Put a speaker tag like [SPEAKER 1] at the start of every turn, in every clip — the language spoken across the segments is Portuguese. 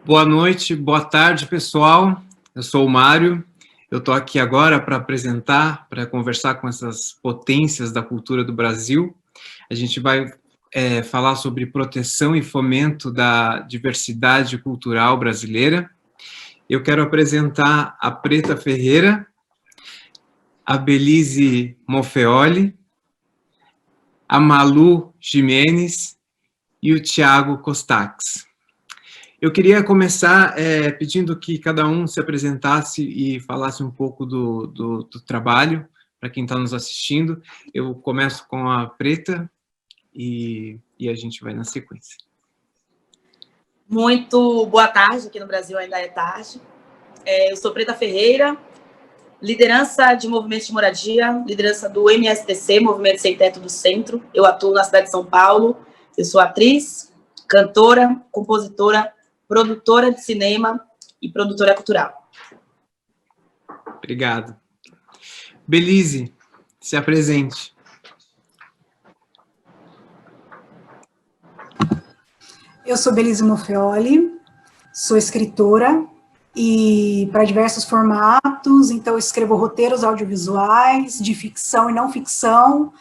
[SPEAKER 1] Boa noite, boa tarde, pessoal. Eu sou o Mário. Eu estou aqui agora para apresentar, para conversar com essas potências da cultura do Brasil. A gente vai falar sobre proteção e fomento da diversidade cultural brasileira. Eu quero apresentar a Preta Ferreira, a Belize Mofeoli, a Malu Jimenez e o Tiago Costax. Eu queria começar pedindo que cada um se apresentasse e falasse um pouco do trabalho, para quem está nos assistindo. Eu começo com a Preta e a gente vai na sequência.
[SPEAKER 2] Muito boa tarde, aqui no Brasil ainda é tarde. Eu sou Preta Ferreira, liderança de movimentos de moradia, liderança do MSTC, Movimento Sem Teto do Centro. Eu atuo na cidade de São Paulo. Eu sou atriz, cantora, compositora, produtora de cinema e produtora cultural.
[SPEAKER 1] Obrigado. Belize, se apresente.
[SPEAKER 3] Eu sou Belize Mofeoli, sou escritora e para diversos formatos, então eu escrevo roteiros audiovisuais, de ficção e não ficção,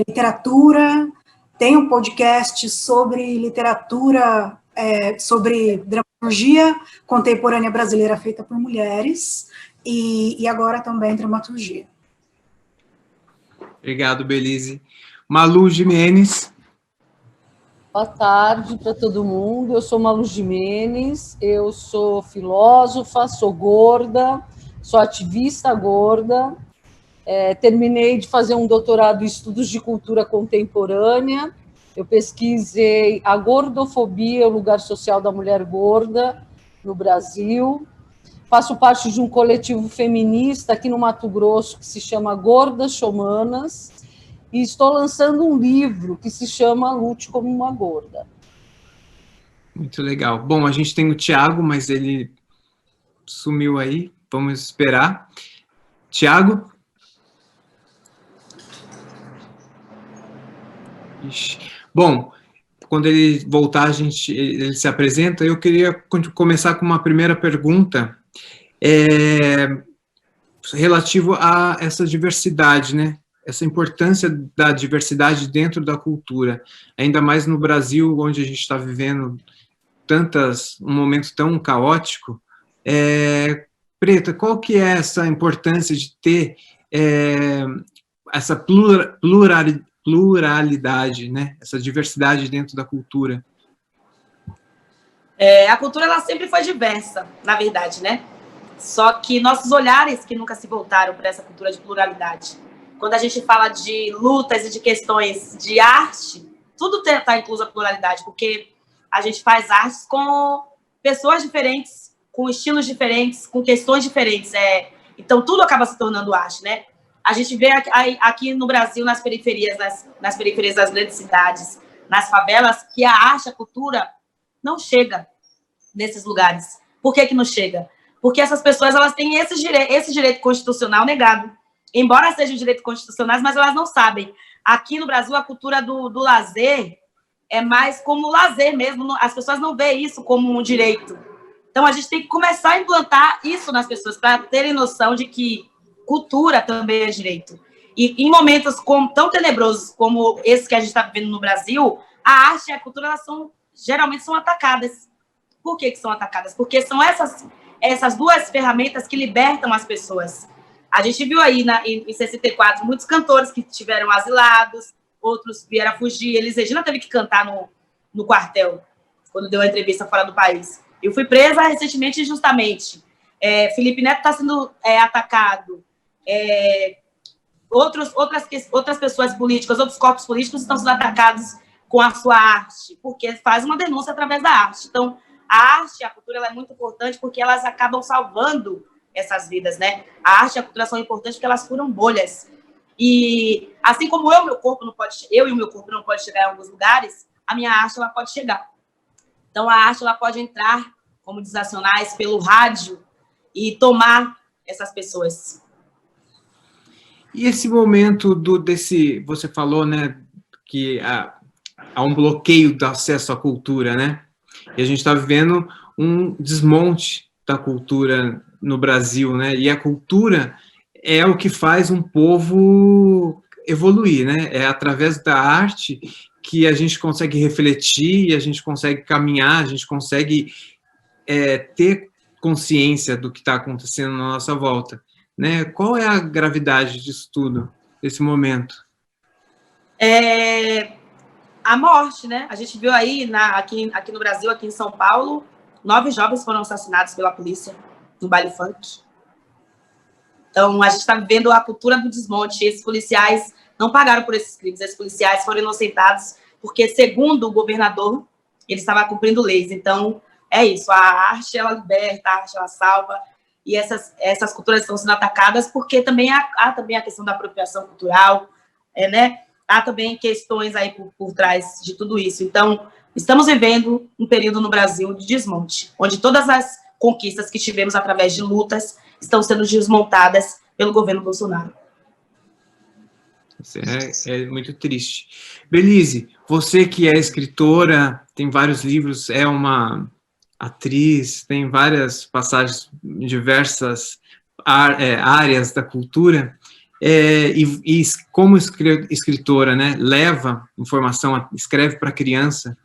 [SPEAKER 3] literatura, tenho um podcast sobre literatura, sobre dramaturgia contemporânea brasileira feita por mulheres, e agora também dramaturgia.
[SPEAKER 1] Obrigado, Belize. Malu Jimenez.
[SPEAKER 4] Boa tarde para todo mundo, eu sou Malu Jimenez, eu sou filósofa, sou gorda, sou ativista gorda, terminei de fazer um doutorado em estudos de cultura contemporânea. Eu pesquisei a gordofobia, o lugar social da mulher gorda no Brasil. Faço parte de um coletivo feminista aqui no Mato Grosso que se chama Gordas Xomanas e estou lançando um livro que se chama Lute como uma Gorda.
[SPEAKER 1] Muito legal. Bom, a gente tem o Tiago, mas ele sumiu aí. Vamos esperar. Tiago? Bom, quando ele voltar, ele se apresenta. Eu queria começar com uma primeira pergunta relativo a essa diversidade, né? Essa importância da diversidade dentro da cultura, ainda mais no Brasil, onde a gente está vivendo um momento tão caótico. Preta, qual que é essa importância de ter essa pluralidade, né? Essa diversidade dentro da cultura?
[SPEAKER 2] A cultura ela sempre foi diversa, na verdade, né? Só que nossos olhares que nunca se voltaram para essa cultura de pluralidade. Quando a gente fala de lutas e de questões de arte, tudo está incluso a pluralidade, porque a gente faz artes com pessoas diferentes, com estilos diferentes, com questões diferentes. Então, tudo acaba se tornando arte, né? A gente vê aqui no Brasil, nas periferias das grandes cidades, nas favelas, que a arte, a cultura não chega nesses lugares. Por que não chega? Porque essas pessoas elas têm esse direito constitucional negado. Embora sejam direitos constitucionais, mas elas não sabem. Aqui no Brasil, a cultura do lazer é mais como lazer mesmo. As pessoas não veem isso como um direito. Então, a gente tem que começar a implantar isso nas pessoas, para terem noção de que cultura também é direito. E em momentos tão tenebrosos como esse que a gente está vivendo no Brasil, a arte e a cultura elas geralmente são atacadas. Por que são atacadas? Porque são essas duas ferramentas que libertam as pessoas. A gente viu aí em 64 muitos cantores que tiveram asilados, outros vieram a fugir. Elis Regina teve que cantar no quartel, quando deu uma entrevista fora do país. Eu fui presa recentemente injustamente. Felipe Neto está sendo atacado. Outras pessoas políticas, outros corpos políticos estão sendo atacados com a sua arte, porque faz uma denúncia através da arte. Então, a arte e a cultura ela é muito importante porque elas acabam salvando essas vidas, né? A arte e a cultura são importantes porque elas furam bolhas. E assim como eu e o meu corpo não pode chegar em alguns lugares, a minha arte ela pode chegar. Então a arte ela pode entrar, como diz Racionais, pelo rádio e tomar essas pessoas.
[SPEAKER 1] E esse momento você falou, né, que há um bloqueio do acesso à cultura, né? E a gente está vivendo um desmonte da cultura no Brasil, né? E a cultura é o que faz um povo evoluir, né? É através da arte que a gente consegue refletir, a gente consegue caminhar, a gente consegue ter consciência do que está acontecendo na nossa volta, né? Qual é a gravidade disso tudo, desse momento?
[SPEAKER 2] A morte, né? A gente viu aí, aqui no Brasil, aqui em São Paulo, 9 jovens foram assassinados pela polícia no baile funk. Então, a gente está vivendo a cultura do desmonte. Esses policiais não pagaram por esses crimes. Esses policiais foram inocentados porque, segundo o governador, ele estava cumprindo leis. Então, é isso. A arte, ela liberta, a arte, ela salva. E essas culturas estão sendo atacadas porque também há também a questão da apropriação cultural, né? Há também questões aí por trás de tudo isso. Então, estamos vivendo um período no Brasil de desmonte, onde todas as conquistas que tivemos através de lutas estão sendo desmontadas pelo governo Bolsonaro.
[SPEAKER 1] É muito triste. Belize, você que é escritora, tem vários livros, é uma atriz, tem várias passagens em diversas áreas da cultura, e como escritora, né, leva informação, escreve para criança,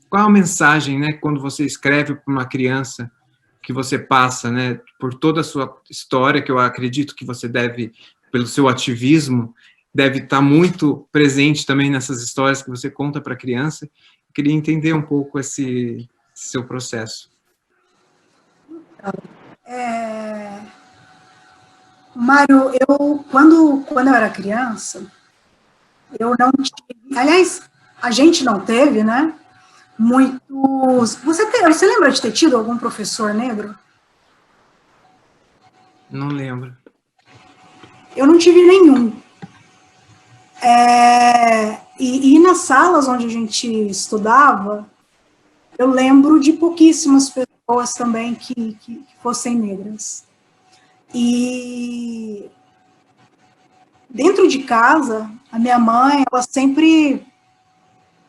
[SPEAKER 1] qual a mensagem, né, quando você escreve para uma criança, que você passa, né, por toda a sua história, que eu acredito que você deve, pelo seu ativismo, deve estar muito presente também nessas histórias que você conta para a criança. Eu queria entender um pouco esse seu processo.
[SPEAKER 3] Mário, quando eu era criança, eu não tive, aliás, a gente não teve, né, muitos... Você lembra de ter tido algum professor negro?
[SPEAKER 1] Não lembro.
[SPEAKER 3] Eu não tive nenhum. E nas salas onde a gente estudava, eu lembro de pouquíssimas pessoas também que fossem negras. E dentro de casa, a minha mãe,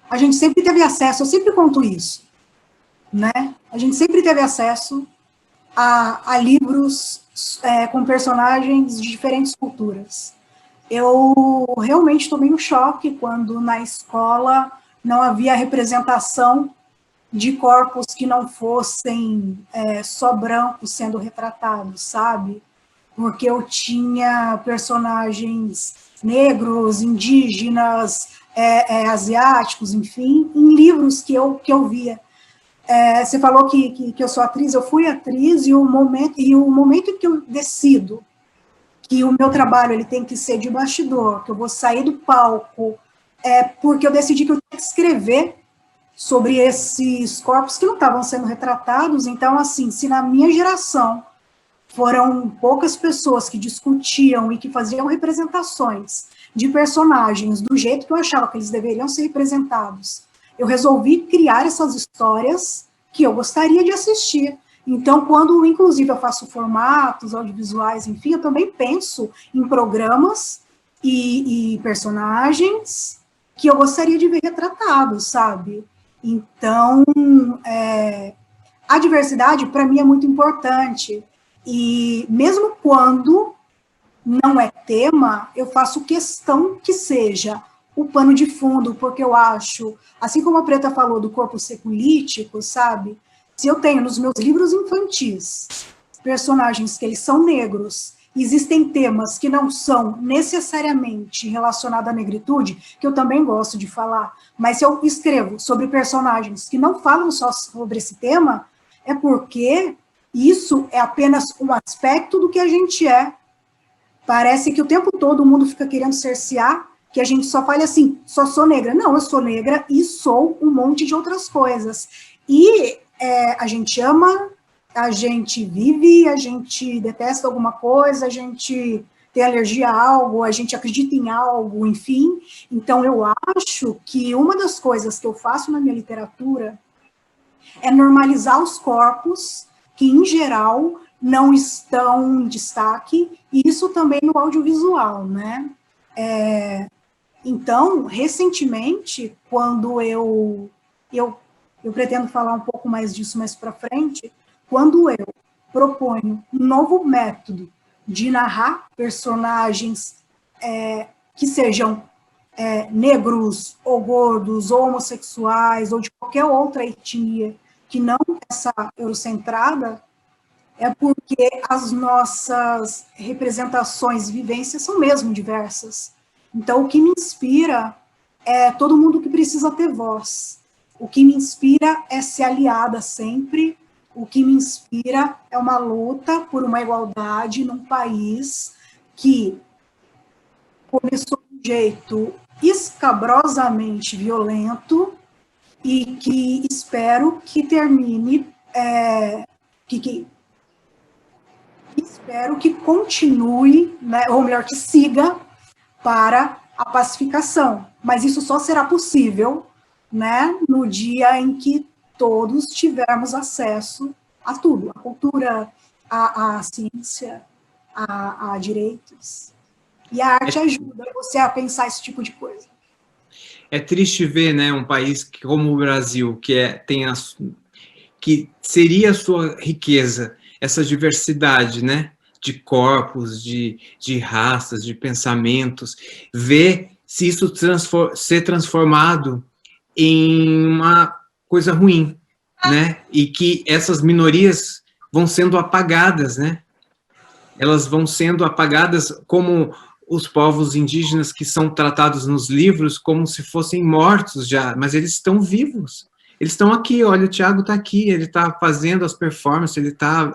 [SPEAKER 3] a gente sempre teve acesso, eu sempre conto isso, né? A gente sempre teve acesso a livros com personagens de diferentes culturas. Eu realmente tomei um choque quando na escola não havia representação de corpos que não fossem só brancos sendo retratados, sabe? Porque eu tinha personagens negros, indígenas, asiáticos, enfim, em livros que eu via. Você falou que eu sou atriz, eu fui atriz, e o momento em que eu decido que o meu trabalho ele tem que ser de bastidor, que eu vou sair do palco, porque eu decidi que eu tinha que escrever sobre esses corpos que não estavam sendo retratados. Então, assim, se na minha geração foram poucas pessoas que discutiam e que faziam representações de personagens do jeito que eu achava que eles deveriam ser representados, eu resolvi criar essas histórias que eu gostaria de assistir. Então, quando, inclusive, eu faço formatos audiovisuais, enfim, eu também penso em programas e personagens que eu gostaria de ver retratados, sabe? Então, a diversidade, para mim, é muito importante. E mesmo quando não é tema, eu faço questão que seja o pano de fundo, porque eu acho, assim como a Preta falou do corpo ser político, sabe? Se eu tenho nos meus livros infantis personagens que eles são negros, existem temas que não são necessariamente relacionados à negritude, que eu também gosto de falar, mas se eu escrevo sobre personagens que não falam só sobre esse tema, é porque isso é apenas um aspecto do que a gente é. Parece que o tempo todo o mundo fica querendo cercear que a gente só fale assim, só sou negra. Não, eu sou negra e sou um monte de outras coisas. E a gente ama, a gente vive, a gente detesta alguma coisa, a gente tem alergia a algo, a gente acredita em algo, enfim. Então, eu acho que uma das coisas que eu faço na minha literatura é normalizar os corpos que, em geral, não estão em destaque, e isso também no audiovisual, né? Então, recentemente, quando eu eu pretendo falar um pouco mais disso mais para frente, quando eu proponho um novo método de narrar personagens que sejam negros, ou gordos, ou homossexuais, ou de qualquer outra etnia, que não essa eurocentrada, é porque as nossas representações, vivências são mesmo diversas. Então, o que me inspira é todo mundo que precisa ter voz. O que me inspira é ser aliada sempre. O que me inspira é uma luta por uma igualdade num país que começou de um jeito escabrosamente violento e que espero que termine, espero que continue, né, ou melhor, que siga para a pacificação. Mas isso só será possível, né, no dia em que todos tivermos acesso a tudo, a cultura, a ciência, a direitos. E a arte ajuda você a pensar esse tipo de coisa.
[SPEAKER 1] É triste ver, né, um país como o Brasil, que seria a sua riqueza, essa diversidade, né, de corpos, de raças, de pensamentos, ver se isso ser transformado em uma coisa ruim, né, e que essas minorias vão sendo apagadas, né, elas vão sendo apagadas como os povos indígenas que são tratados nos livros como se fossem mortos já, mas eles estão vivos. Eles estão aqui, olha, o Thiago está aqui, ele está fazendo as performances, ele tá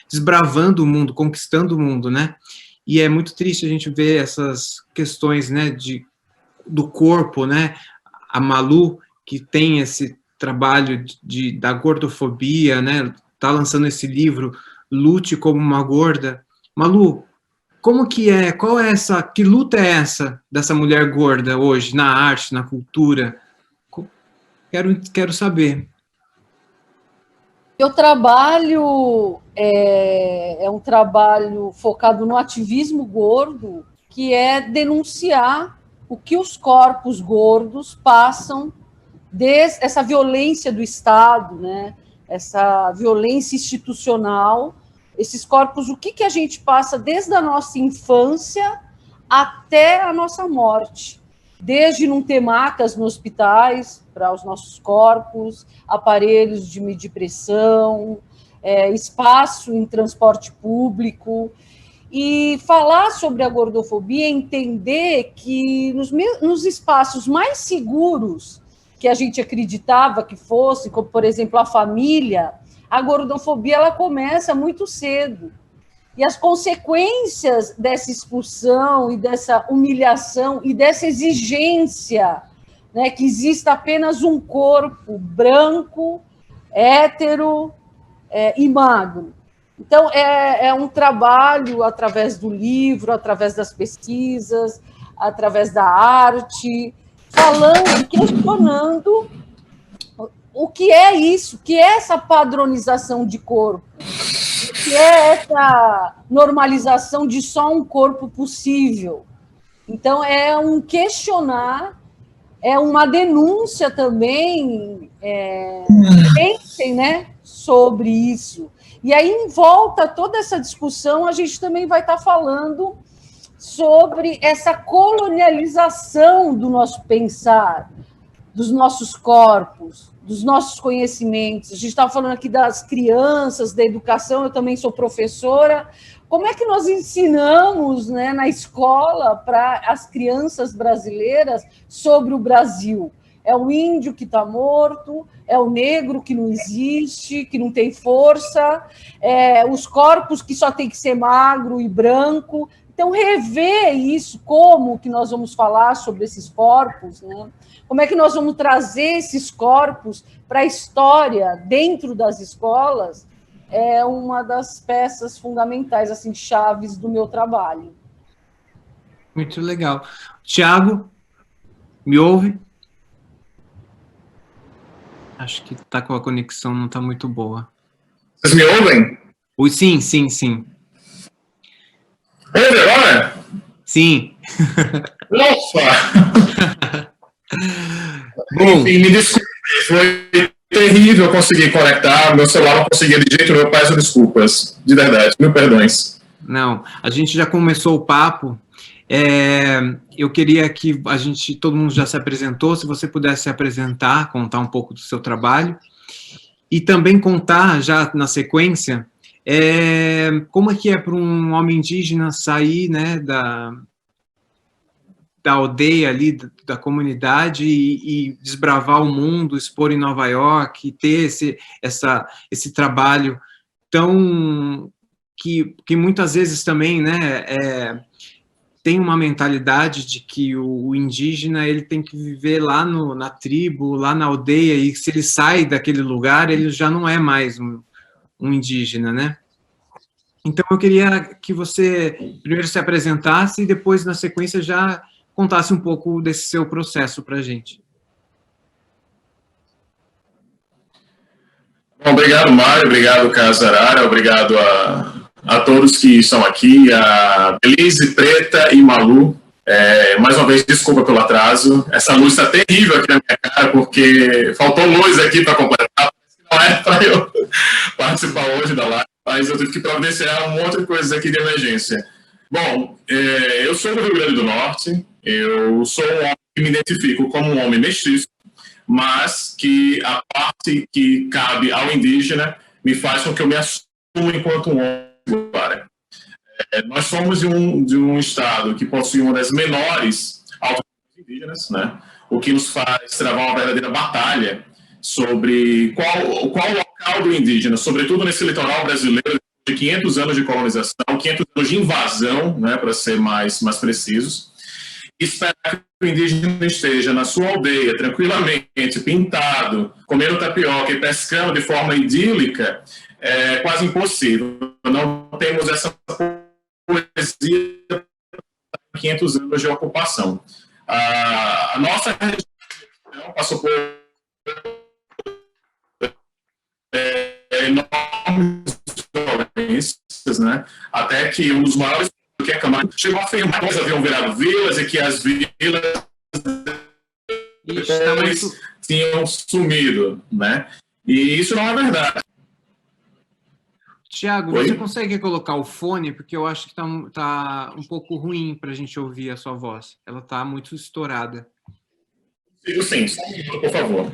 [SPEAKER 1] desbravando o mundo, conquistando o mundo, né? E é muito triste a gente ver essas questões, né, do corpo, né? A Malu, que tem esse trabalho da gordofobia, né? Está lançando esse livro, Lute como uma Gorda. Malu, como que é? Que luta é essa dessa mulher gorda hoje, na arte, na cultura? Quero saber.
[SPEAKER 4] Meu trabalho é um trabalho focado no ativismo gordo, que é denunciar o que os corpos gordos passam, essa violência do Estado, né? Essa violência institucional, esses corpos, o que a gente passa desde a nossa infância até a nossa morte. Desde não ter macas nos hospitais para os nossos corpos, aparelhos de medir pressão, espaço em transporte público. E falar sobre a gordofobia é entender que nos espaços mais seguros que a gente acreditava que fosse, como, por exemplo, a família, a gordofobia ela começa muito cedo. E as consequências dessa expulsão e dessa humilhação e dessa exigência, né, que exista apenas um corpo branco, hétero e magro. Então, é um trabalho através do livro, através das pesquisas, através da arte, falando, questionando o que é isso, o que é essa padronização de corpo, que é essa normalização de só um corpo possível. Então, é um questionar, é uma denúncia também, pensem, né, sobre isso. E aí, em volta a toda essa discussão, a gente também vai estar falando sobre essa colonialização do nosso pensar, dos nossos corpos, dos nossos conhecimentos. A gente estava falando aqui das crianças, da educação, eu também sou professora. Como é que nós ensinamos, né, na escola para as crianças brasileiras sobre o Brasil? É o índio que está morto, é o negro que não existe, que não tem força, os corpos que só tem que ser magro e branco. Então, rever isso, como que nós vamos falar sobre esses corpos, né? Como é que nós vamos trazer esses corpos para a história dentro das escolas, é uma das peças fundamentais, assim, chaves do meu trabalho.
[SPEAKER 1] Muito legal. Thiago, me ouve? Acho que está com a conexão, não está muito boa.
[SPEAKER 5] Vocês me ouvem?
[SPEAKER 1] Sim, sim, sim.
[SPEAKER 5] Ouve agora?
[SPEAKER 1] Sim.
[SPEAKER 5] Nossa!
[SPEAKER 1] Bom,
[SPEAKER 5] Enfim, me desculpe, foi terrível conseguir conectar, meu celular não conseguia de jeito nenhum, eu peço desculpas, de verdade, mil perdões.
[SPEAKER 1] não, a gente já começou o papo. Eu queria que todo mundo já se apresentou, se você pudesse se apresentar, contar um pouco do seu trabalho, e também contar, já na sequência, como é que é para um homem indígena sair, né, da aldeia ali, da comunidade e desbravar o mundo, expor em Nova York, e ter esse trabalho tão... que muitas vezes também, né, tem uma mentalidade de que o indígena ele tem que viver lá na tribo, lá na aldeia, e se ele sai daquele lugar, ele já não é mais um indígena, né? Então, eu queria que você primeiro se apresentasse e depois, na sequência, já contasse um pouco desse seu processo para a gente.
[SPEAKER 5] Bom, obrigado, Mário, obrigado, Casa Arara, obrigado a todos que estão aqui, a Belize, Preta e Malu. Mais uma vez, desculpa pelo atraso. Essa luz está terrível aqui na minha cara, porque faltou luz aqui para completar. Não é para eu participar hoje da live, mas eu tive que providenciar um monte de coisas aqui de emergência. Bom, eu sou do Rio Grande do Norte, eu sou um homem que me identifico como um homem mestiço, mas que a parte que cabe ao indígena me faz com que eu me assuma enquanto um homem. Nós somos de um estado que possui uma das menores autoridades indígenas, né? O que nos faz travar uma verdadeira batalha sobre qual o local do indígena, sobretudo nesse litoral brasileiro de 500 anos de colonização, 500 anos de invasão, né, para ser mais precisos. Esperar que o indígena esteja na sua aldeia, tranquilamente, pintado, comendo tapioca e pescando de forma idílica, é quase impossível. Não temos essa poesia de 500 anos de ocupação. A nossa região passou por enormes violências, né? Até que um dos maiores que é Camargo chegou a afirmar que elas haviam virado vilas e que as vilas tinham sumido, né? E isso não é verdade.
[SPEAKER 1] Tiago, você consegue colocar o fone? Porque eu acho que tá um pouco ruim para a gente ouvir a sua voz. Ela está muito estourada.
[SPEAKER 5] Sim, só um minuto, por favor.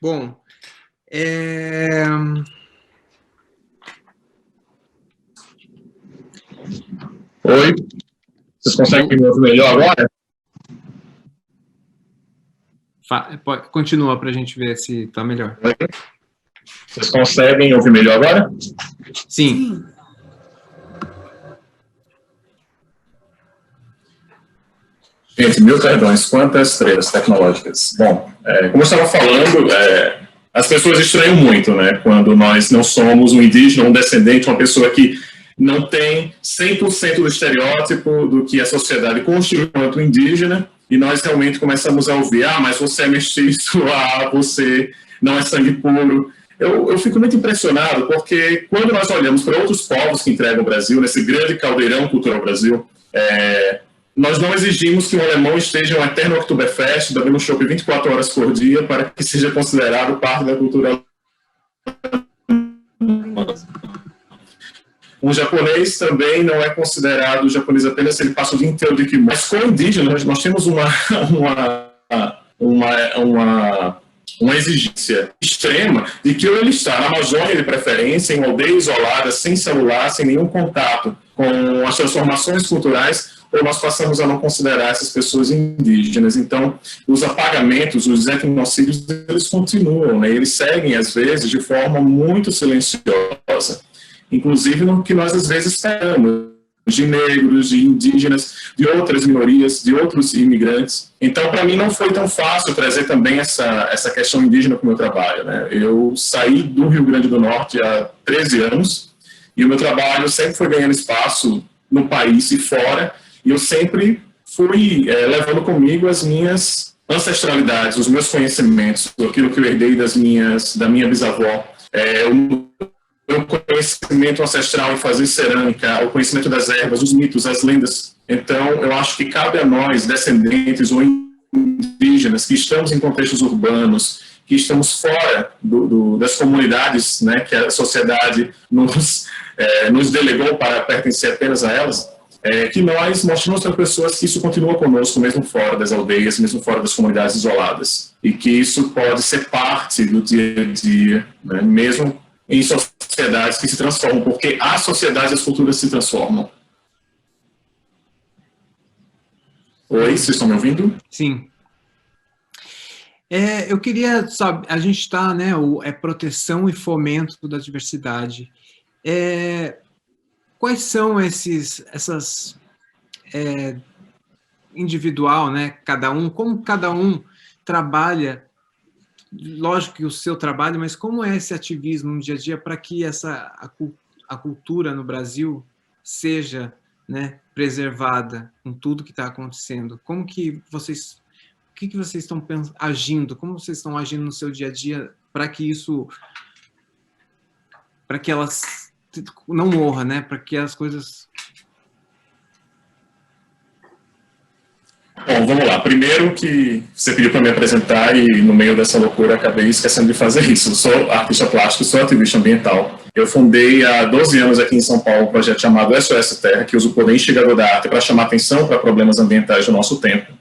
[SPEAKER 1] Bom,
[SPEAKER 5] Oi, vocês conseguem me ouvir melhor agora?
[SPEAKER 1] Continua para a gente ver se está melhor.
[SPEAKER 5] Oi. Vocês conseguem ouvir melhor agora?
[SPEAKER 1] Sim.
[SPEAKER 5] Gente, mil perdões, quantas trevas tecnológicas. Bom, como eu estava falando, as pessoas estranham muito, né, quando nós não somos um indígena, um descendente, uma pessoa que não tem 100% do estereótipo do que a sociedade constitui enquanto indígena, e nós realmente começamos a ouvir, mas você é mestiço, você não é sangue puro. Eu fico muito impressionado, porque quando nós olhamos para outros povos que entregam o Brasil, nesse grande caldeirão cultural Brasil, nós não exigimos que um alemão esteja um eterno Oktoberfest, bebendo chopp 24 horas por dia, para que seja considerado parte da cultura. Um japonês também não é considerado japonês apenas se ele passa o dia inteiro de kimono. Mas com indígenas, nós temos uma exigência extrema de que ele está na Amazônia, de preferência, em aldeia isolada, sem celular, sem nenhum contato com as transformações culturais, ou nós passamos a não considerar essas pessoas indígenas. Então, os apagamentos, os etnocídios, eles continuam, né? Eles seguem, às vezes, de forma muito silenciosa, inclusive no que nós, às vezes, esperamos, de negros, de indígenas, de outras minorias, de outros imigrantes. Então, para mim, não foi tão fácil trazer também essa questão indígena para o meu trabalho, né? Eu saí do Rio Grande do Norte há 13 anos, E o meu trabalho sempre foi ganhando espaço no país e fora, e eu sempre fui levando comigo as minhas ancestralidades, os meus conhecimentos, aquilo que eu herdei da minha bisavó, o conhecimento ancestral em fazer cerâmica, o conhecimento das ervas, os mitos, as lendas. Então, eu acho que cabe a nós, descendentes ou indígenas, que estamos em contextos urbanos, que estamos fora das comunidades, né, que a sociedade nos delegou para pertencer apenas a elas, que nós mostramos para pessoas que isso continua conosco, mesmo fora das aldeias, mesmo fora das comunidades isoladas, e que isso pode ser parte do dia a dia, né, mesmo em sociedades que se transformam, porque as sociedades e as culturas se transformam. Oi, vocês estão me ouvindo?
[SPEAKER 1] Sim. Eu queria saber, a gente está, né, proteção e fomento da diversidade. Quais são essas individual, né, como cada um trabalha, lógico que o seu trabalho, mas como é esse ativismo no dia a dia para que a cultura no Brasil seja, né, preservada com tudo que está acontecendo? Como que vocês, o que vocês estão agindo? Como vocês estão agindo no seu dia a dia para que isso, para que elas não morram, né? Para que as coisas...
[SPEAKER 5] Bom, vamos lá. Primeiro que você pediu para me apresentar e no meio dessa loucura acabei esquecendo de fazer isso. Eu sou artista plástico, sou ativista ambiental. Eu fundei há 12 anos aqui em São Paulo um projeto chamado SOS Terra, que usa o poder instigador da arte para chamar atenção para problemas ambientais do nosso tempo.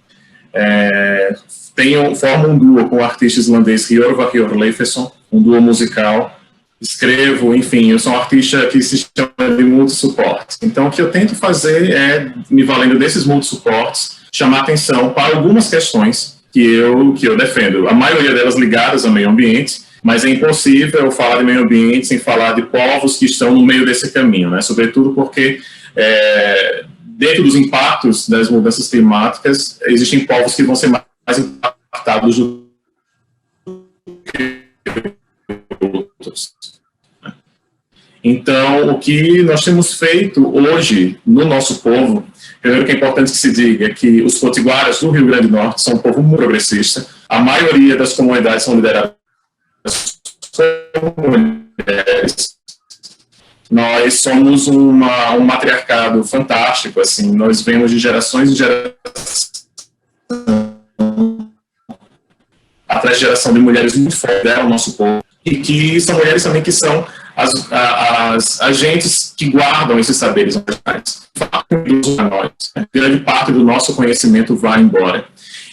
[SPEAKER 5] Formo um duo com o artista islandês Hjörvar Hjörleifsson, um duo musical. Escrevo, enfim, eu sou um artista que se chama de multi-suporte. Então, o que eu tento fazer é, me valendo desses multi-suportes, chamar atenção para algumas questões que eu defendo. A maioria delas ligadas ao meio ambiente, mas é impossível falar de meio ambiente sem falar de povos que estão no meio desse caminho, né? Sobretudo porque, dentro dos impactos das mudanças climáticas, existem povos que vão ser mais impactados do que outros. Então, o que nós temos feito hoje no nosso povo, primeiro que é importante que se diga que os potiguaras do Rio Grande do Norte são um povo muito progressista, a maioria das comunidades são lideradas por mulheres. Nós somos um matriarcado fantástico, assim, nós vemos de gerações em gerações, atrás de geração de mulheres muito fortes no nosso povo, e que são mulheres também que são as agentes que guardam esses saberes ancestrais. Grande parte do nosso conhecimento vai embora.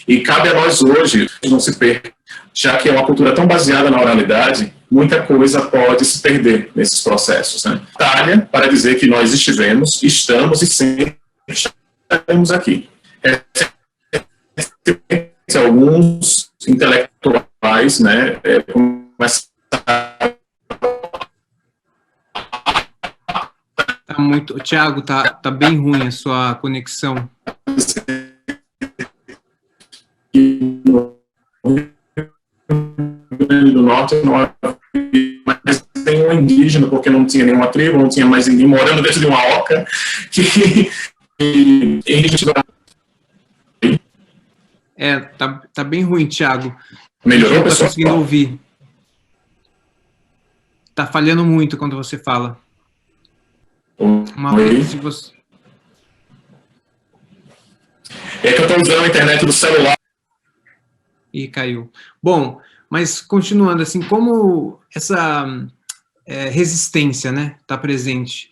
[SPEAKER 5] E cabe a nós hoje, não se perca, já que é uma cultura tão baseada na oralidade, muita coisa pode se perder nesses processos, né? Batalha para dizer que nós estivemos, estamos e sempre estaremos aqui. Alguns intelectuais, né,
[SPEAKER 1] Tiago, tá bem ruim a sua conexão.
[SPEAKER 5] Do norte, mas tem um indígena, porque não tinha nenhuma tribo, não tinha mais ninguém morando dentro de uma oca,
[SPEAKER 1] tá bem ruim, Tiago.
[SPEAKER 5] Melhorou, pessoal?
[SPEAKER 1] Não tô conseguindo ouvir. Tá falhando muito quando você fala. Uma vez, se você...
[SPEAKER 5] É que eu estou usando a internet do celular.
[SPEAKER 1] E caiu. Bom, mas continuando, assim, como essa resistência, né, está presente?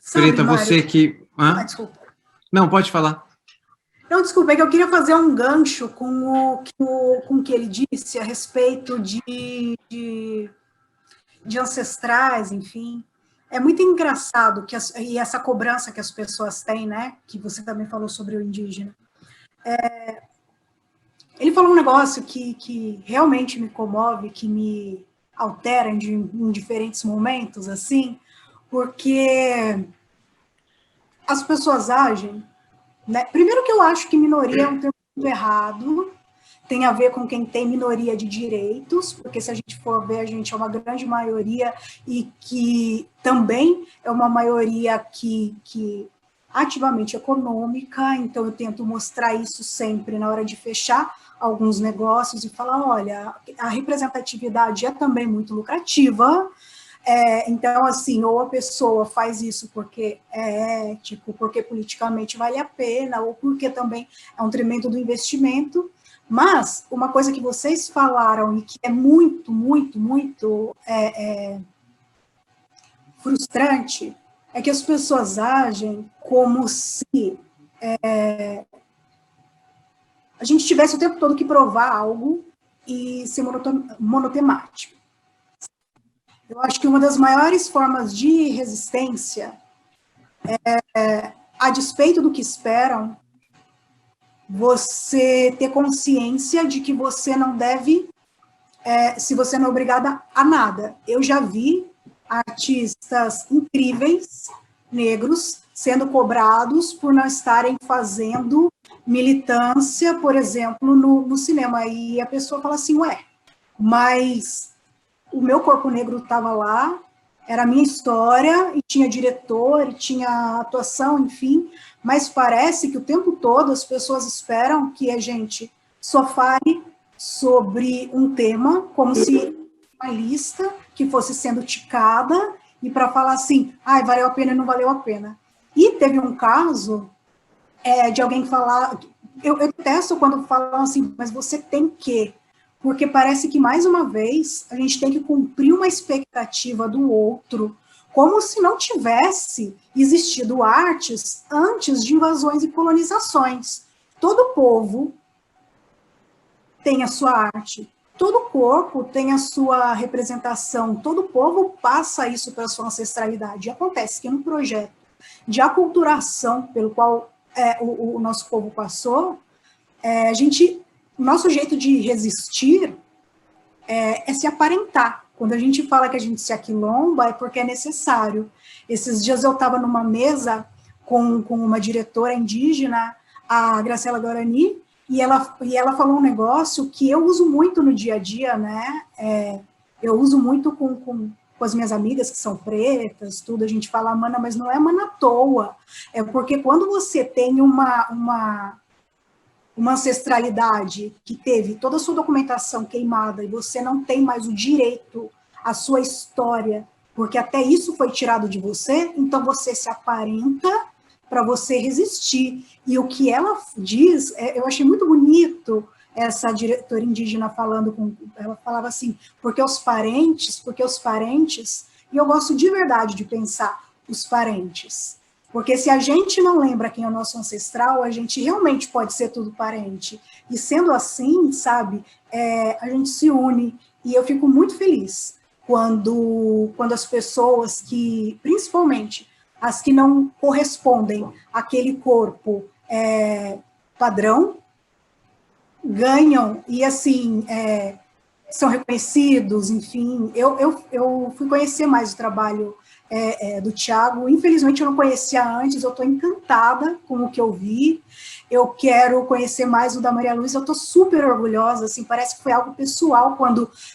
[SPEAKER 3] Sabe,
[SPEAKER 1] Preta, você
[SPEAKER 3] Mário,
[SPEAKER 1] que...
[SPEAKER 3] desculpa.
[SPEAKER 1] Não, pode falar.
[SPEAKER 3] Não, desculpa, é que eu queria fazer um gancho com o que ele disse a respeito de ancestrais, enfim. É muito engraçado e essa cobrança que as pessoas têm, né? Que você também falou sobre o indígena. Ele falou um negócio que realmente me comove, que me altera em diferentes momentos, assim, porque as pessoas agem, né? Primeiro que eu acho que minoria é um termo muito errado. tem a ver com quem tem minoria de direitos, porque se a gente for ver, a gente é uma grande maioria e que também é uma maioria que ativamente econômica, então eu tento mostrar isso sempre na hora de fechar alguns negócios e falar, olha, a representatividade é também muito lucrativa, então, assim, ou a pessoa faz isso porque é ético, porque politicamente vale a pena, ou porque também é um tremendo do investimento, mas uma coisa que vocês falaram e que é muito, muito, muito frustrante é que as pessoas agem como se a gente tivesse o tempo todo que provar algo e ser monotemático. Eu acho que uma das maiores formas de resistência a despeito do que esperam, você ter consciência de que você não deve, se você não é obrigada a nada. Eu já vi artistas incríveis, negros, sendo cobrados por não estarem fazendo militância, por exemplo, no cinema. E a pessoa fala assim, ué, mas o meu corpo negro estava lá, era a minha história, e tinha diretor, e tinha atuação, enfim, mas parece que o tempo todo as pessoas esperam que a gente só fale sobre um tema, como se uma lista que fosse sendo ticada, e para falar assim, valeu a pena e não valeu a pena. E teve um caso de alguém falar, eu detesto quando falam assim, mas você tem que, porque parece que, mais uma vez, a gente tem que cumprir uma expectativa do outro, como se não tivesse existido artes antes de invasões e colonizações. Todo povo tem a sua arte, todo corpo tem a sua representação, todo povo passa isso para a sua ancestralidade. E acontece que no projeto de aculturação pelo qual o nosso povo passou, o nosso jeito de resistir é se aparentar. Quando a gente fala que a gente se aquilomba, é porque é necessário. Esses dias eu estava numa mesa com uma diretora indígena, a Graciela Guarani, e ela falou um negócio que eu uso muito no dia a dia, né? Eu uso muito com as minhas amigas que são pretas, tudo, a gente fala mana, mas não é mana à toa. É porque quando você tem uma ancestralidade que teve toda a sua documentação queimada e você não tem mais o direito à sua história, porque até isso foi tirado de você, então você se aparenta para você resistir. E o que ela diz, eu achei muito bonito essa diretora indígena falando, ela falava assim, porque os parentes, e eu gosto de verdade de pensar os parentes. Porque se a gente não lembra quem é o nosso ancestral, a gente realmente pode ser tudo parente. E sendo assim, sabe, a gente se une. E eu fico muito feliz quando as pessoas que, principalmente as que não correspondem àquele corpo padrão, ganham e, assim, são reconhecidos, enfim. Eu fui conhecer mais o trabalho do Thiago, infelizmente eu não conhecia antes, eu estou encantada com o que eu vi, eu quero conhecer mais o da Maria Luísa, eu estou super orgulhosa, assim, parece que foi algo pessoal,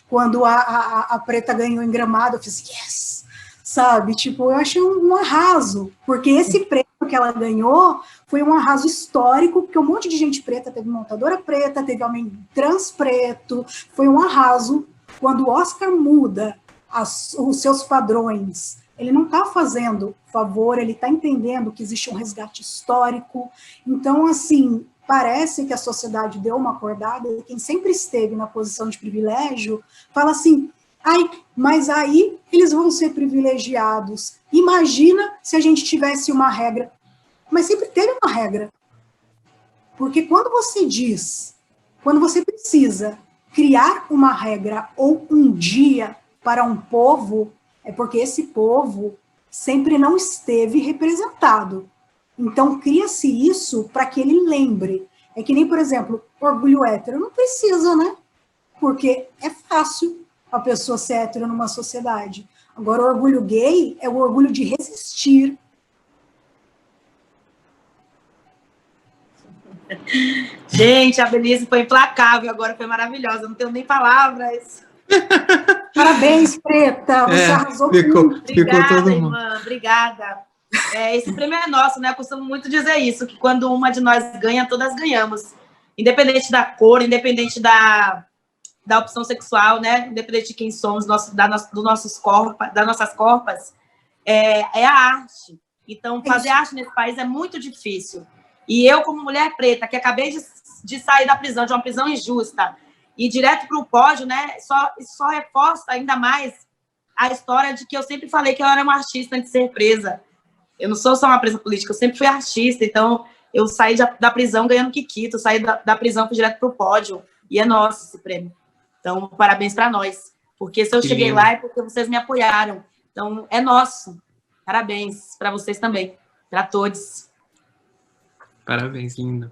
[SPEAKER 3] quando a Preta ganhou em Gramado, eu fiz yes, sabe, tipo, eu achei um arraso, porque esse prêmio que ela ganhou foi um arraso histórico, porque um monte de gente preta, teve montadora preta, teve homem trans preto, foi um arraso. Quando o Oscar muda os seus padrões, ele não está fazendo favor, ele está entendendo que existe um resgate histórico. Então, assim, parece que a sociedade deu uma acordada, e quem sempre esteve na posição de privilégio fala assim, mas aí eles vão ser privilegiados. Imagina se a gente tivesse uma regra. Mas sempre teve uma regra. Porque quando você precisa criar uma regra ou um dia para um povo, é porque esse povo sempre não esteve representado. Então, cria-se isso para que ele lembre. É que nem, por exemplo, orgulho hétero. Não precisa, né? Porque é fácil a pessoa ser hétero numa sociedade. Agora, o orgulho gay é o orgulho de resistir.
[SPEAKER 2] Gente, a Belize foi implacável agora, foi maravilhosa, não tenho nem palavras.
[SPEAKER 3] Parabéns, Preta, você arrasou
[SPEAKER 1] ficou
[SPEAKER 3] muito.
[SPEAKER 2] Obrigada,
[SPEAKER 1] todo mundo.
[SPEAKER 2] irmã, obrigada. Esse prêmio é nosso, né? Eu costumo muito dizer isso, que quando uma de nós ganha, todas ganhamos. Independente da cor, independente da opção sexual, né? Independente de quem somos, das nossas corpas, é a arte. Então, fazer arte nesse país é muito difícil. E eu, como mulher preta, que acabei de sair da prisão, de uma prisão injusta, e direto para o pódio, né? Só reforça ainda mais a história de que eu sempre falei que eu era uma artista antes de ser presa. Eu não sou só uma presa política, eu sempre fui artista. Então, eu saí da prisão ganhando Kikito, saí da prisão, fui direto para o pódio. E é nosso esse prêmio. Então, parabéns para nós. Porque se eu cheguei lá é porque vocês me apoiaram. Então, é nosso. Parabéns para vocês também. Para todos.
[SPEAKER 1] Parabéns, lindo.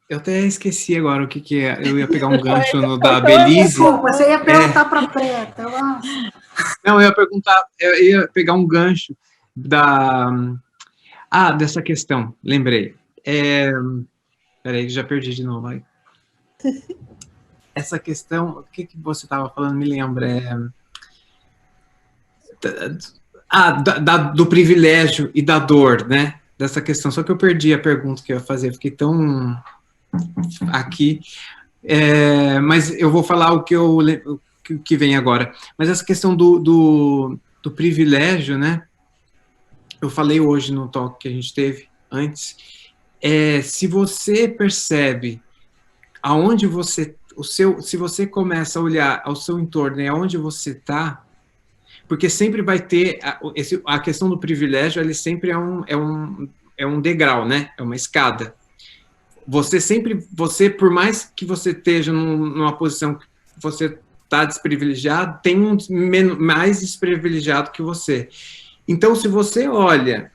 [SPEAKER 1] Eu até esqueci agora o que é. Eu ia pegar um gancho no da Belize.
[SPEAKER 3] Desculpa, você ia perguntar para a Preta.
[SPEAKER 1] Não, eu ia pegar um gancho dessa questão, lembrei. Peraí, já perdi de novo. Aí. Essa questão, o que você estava falando, me lembra. Do privilégio e da dor, né? Dessa questão, só que eu perdi a pergunta que eu ia fazer, fiquei tão aqui, mas eu vou falar o que vem agora. Mas essa questão do privilégio, né? Eu falei hoje no talk que a gente teve antes, se você percebe aonde você, se você começa a olhar ao seu entorno e aonde você está, porque sempre vai ter a questão do privilégio, ele sempre é um degrau, né? É uma escada. Você, por mais que você esteja numa posição que você está desprivilegiado, tem um mais desprivilegiado que você. Então, se você olha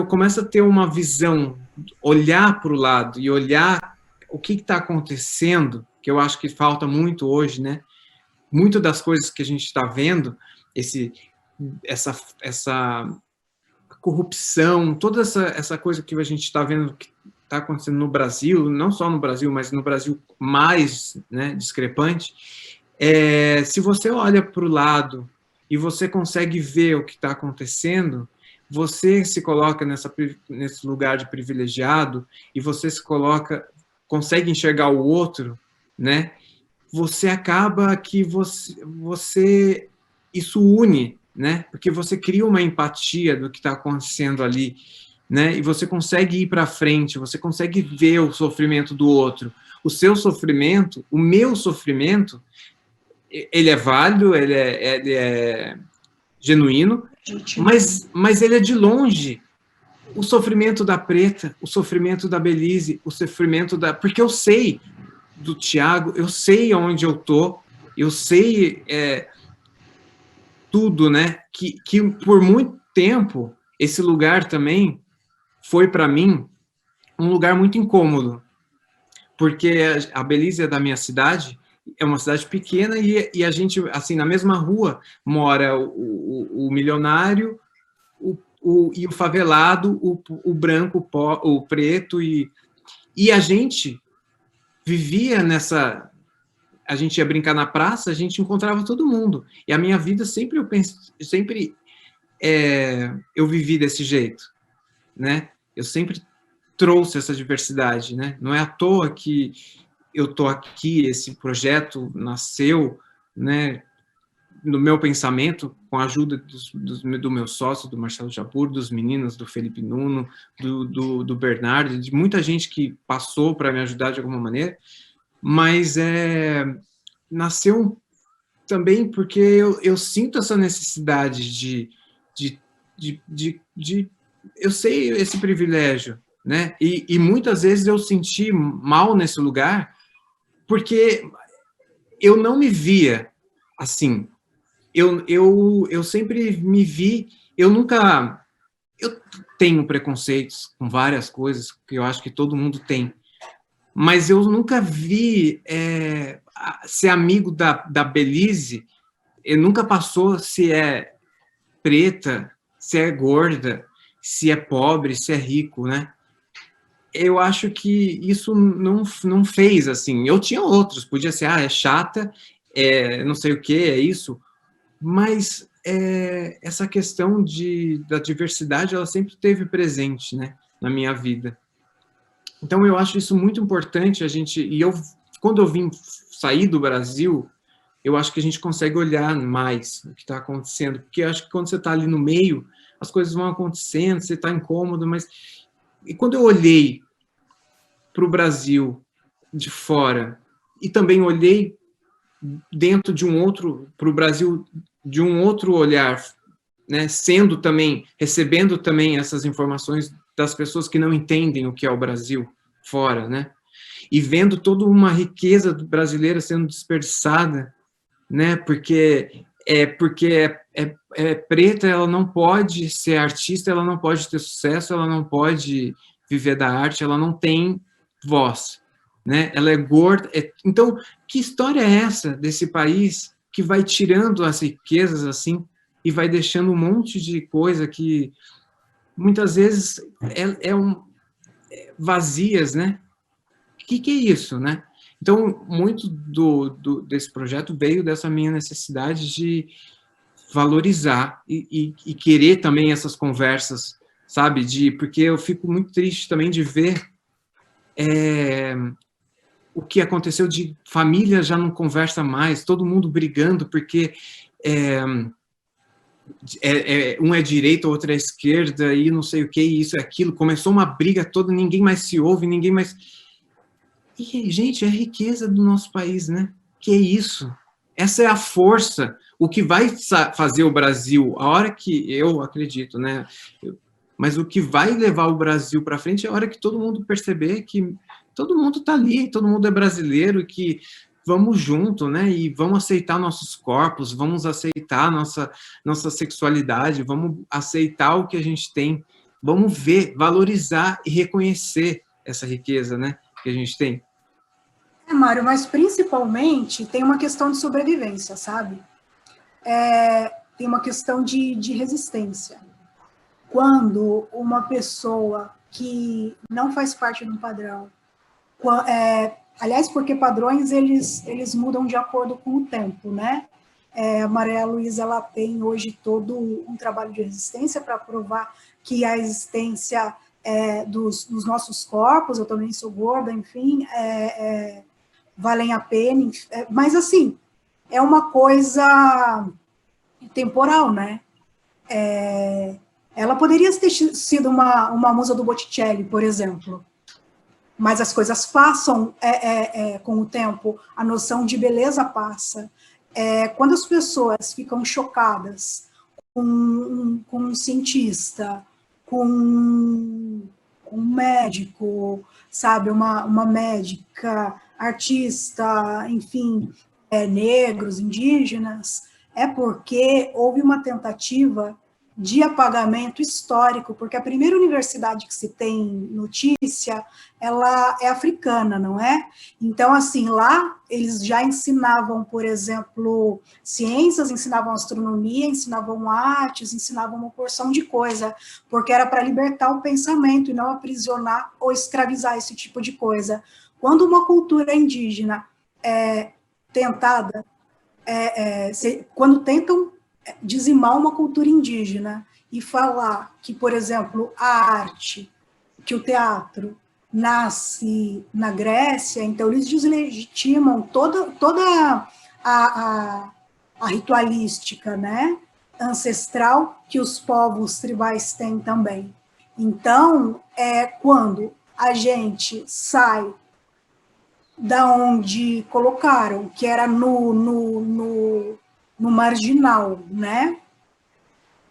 [SPEAKER 1] começa a ter uma visão, olhar para o lado e olhar o que está acontecendo, que eu acho que falta muito hoje, né? Muito das coisas que a gente está vendo, essa corrupção, toda essa coisa que a gente está vendo que está acontecendo no Brasil, não só no Brasil, mas no Brasil mais, né, discrepante, se você olha para o lado e você consegue ver o que está acontecendo, você se coloca nesse lugar de privilegiado e você consegue enxergar o outro, né? Você acaba que isso une, né? Porque você cria uma empatia do que está acontecendo ali, né? E você consegue ir para frente, você consegue ver o sofrimento do outro. O seu sofrimento, o meu sofrimento, ele é válido, ele é genuíno, mas ele é de longe. O sofrimento da Preta, o sofrimento da Belize, o sofrimento porque eu sei do Tiago, eu sei onde eu tô, eu sei tudo, né? Que por muito tempo esse lugar também foi para mim um lugar muito incômodo, porque a Belize é da minha cidade, é uma cidade pequena e a gente, assim, na mesma rua mora o milionário e o favelado, o branco, o preto, e a gente vivia a gente ia brincar na praça, a gente encontrava todo mundo, e a minha vida eu vivi desse jeito, né? Eu sempre trouxe essa diversidade, né? Não é à toa que eu tô aqui, esse projeto nasceu, né, no meu pensamento, com a ajuda do meu sócio, do Marcelo Japur, dos meninos, do Felipe Nuno, do Bernardo, de muita gente que passou para me ajudar de alguma maneira, mas nasceu também porque eu sinto essa necessidade eu sei esse privilégio, né? E muitas vezes eu senti mal nesse lugar porque eu não me via assim. Eu sempre me vi, eu tenho preconceitos com várias coisas, que eu acho que todo mundo tem, mas eu nunca vi ser amigo da Belize, nunca passou se é preta, se é gorda, se é pobre, se é rico, né? eu acho que isso não fez, assim, eu tinha outros, podia ser, é chata, não sei o que, é isso, mas essa questão da diversidade, ela sempre esteve presente, né, na minha vida. Então, eu acho isso muito importante, quando eu vim sair do Brasil, eu acho que a gente consegue olhar mais o que está acontecendo, porque eu acho que quando você está ali no meio, as coisas vão acontecendo, você está incômodo, mas... E quando eu olhei para o Brasil de fora, e também olhei dentro de para o Brasil de um outro olhar, né, recebendo também essas informações das pessoas que não entendem o que é o Brasil fora, né, e vendo toda uma riqueza brasileira sendo desperdiçada, né, porque preta, ela não pode ser artista, ela não pode ter sucesso, ela não pode viver da arte, ela não tem voz, né? Ela é gorda. Então, que história é essa desse país que vai tirando as riquezas assim e vai deixando um monte de coisa que muitas vezes vazias, né? O que é isso, né? Então, muito desse projeto veio dessa minha necessidade de valorizar e querer também essas conversas, sabe? Porque eu fico muito triste também de ver o que aconteceu de família já não conversa mais, todo mundo brigando porque um é direita, o outro é esquerda, e não sei o que, isso e aquilo. Começou uma briga toda, ninguém mais se ouve, ninguém mais... E, gente, é a riqueza do nosso país, né? Que é isso. Essa é a força, o que vai fazer o Brasil, a hora que eu acredito, né? Mas o que vai levar o Brasil para frente é a hora que todo mundo perceber que todo mundo está ali, todo mundo é brasileiro, que vamos junto, né? E vamos aceitar nossos corpos, vamos aceitar nossa sexualidade, vamos aceitar o que a gente tem, vamos ver, valorizar e reconhecer essa riqueza, né? Que a gente tem.
[SPEAKER 3] Mário, mas principalmente tem uma questão de sobrevivência, sabe? Tem uma questão de resistência. Quando uma pessoa que não faz parte de um padrão, aliás, porque padrões eles mudam de acordo com o tempo, né? A Maria Luísa, ela tem hoje todo um trabalho de resistência para provar que a existência dos nossos corpos, eu também sou gorda, enfim, valem a pena, mas assim, é uma coisa temporal, né? Ela poderia ter sido uma musa do Botticelli, por exemplo, mas as coisas passam com o tempo, a noção de beleza passa. Quando as pessoas ficam chocadas com um cientista, com um médico, sabe, uma médica, artista, enfim, negros, indígenas, é porque houve uma tentativa de apagamento histórico, porque a primeira universidade que se tem notícia, ela é africana, não é? Então, assim, lá eles já ensinavam, por exemplo, ciências, ensinavam astronomia, ensinavam artes, ensinavam uma porção de coisa, porque era para libertar o pensamento e não aprisionar ou escravizar esse tipo de coisa. Quando uma cultura indígena é tentada, quando tentam dizimar uma cultura indígena e falar que, por exemplo, a arte, que o teatro nasce na Grécia, então eles deslegitimam toda a ritualística, né, ancestral que os povos tribais têm também. Então, quando a gente sai da onde colocaram, que era no marginal, né,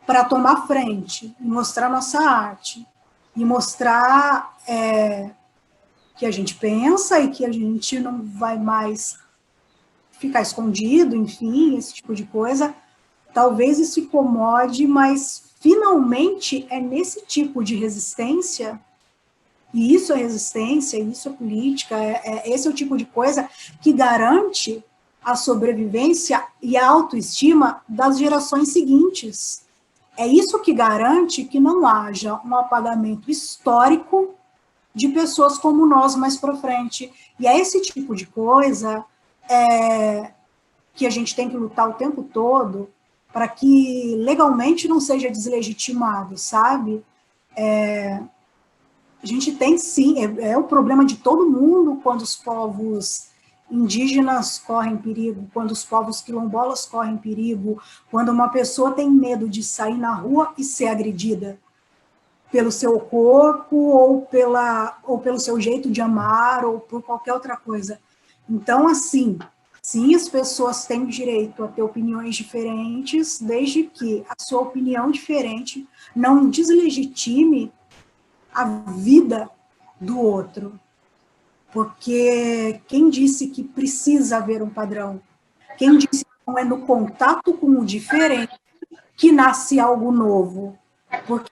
[SPEAKER 3] para tomar frente e mostrar nossa arte, e mostrar que a gente pensa e que a gente não vai mais ficar escondido, enfim, esse tipo de coisa, talvez isso incomode, mas finalmente é nesse tipo de resistência, e isso é resistência, isso é política, esse é o tipo de coisa que garante a sobrevivência e a autoestima das gerações seguintes. É isso que garante que não haja um apagamento histórico de pessoas como nós mais para frente. E é esse tipo de coisa que a gente tem que lutar o tempo todo para que legalmente não seja deslegitimado, sabe? A gente tem, sim, é o problema de todo mundo quando os povos indígenas correm perigo, quando os povos quilombolas correm perigo, quando uma pessoa tem medo de sair na rua e ser agredida pelo seu corpo ou pelo seu jeito de amar ou por qualquer outra coisa. Então, assim, sim, as pessoas têm direito a ter opiniões diferentes, desde que a sua opinião diferente não deslegitime a vida do outro. Porque quem disse que precisa haver um padrão? Quem disse que não é no contato com o diferente que nasce algo novo? Porque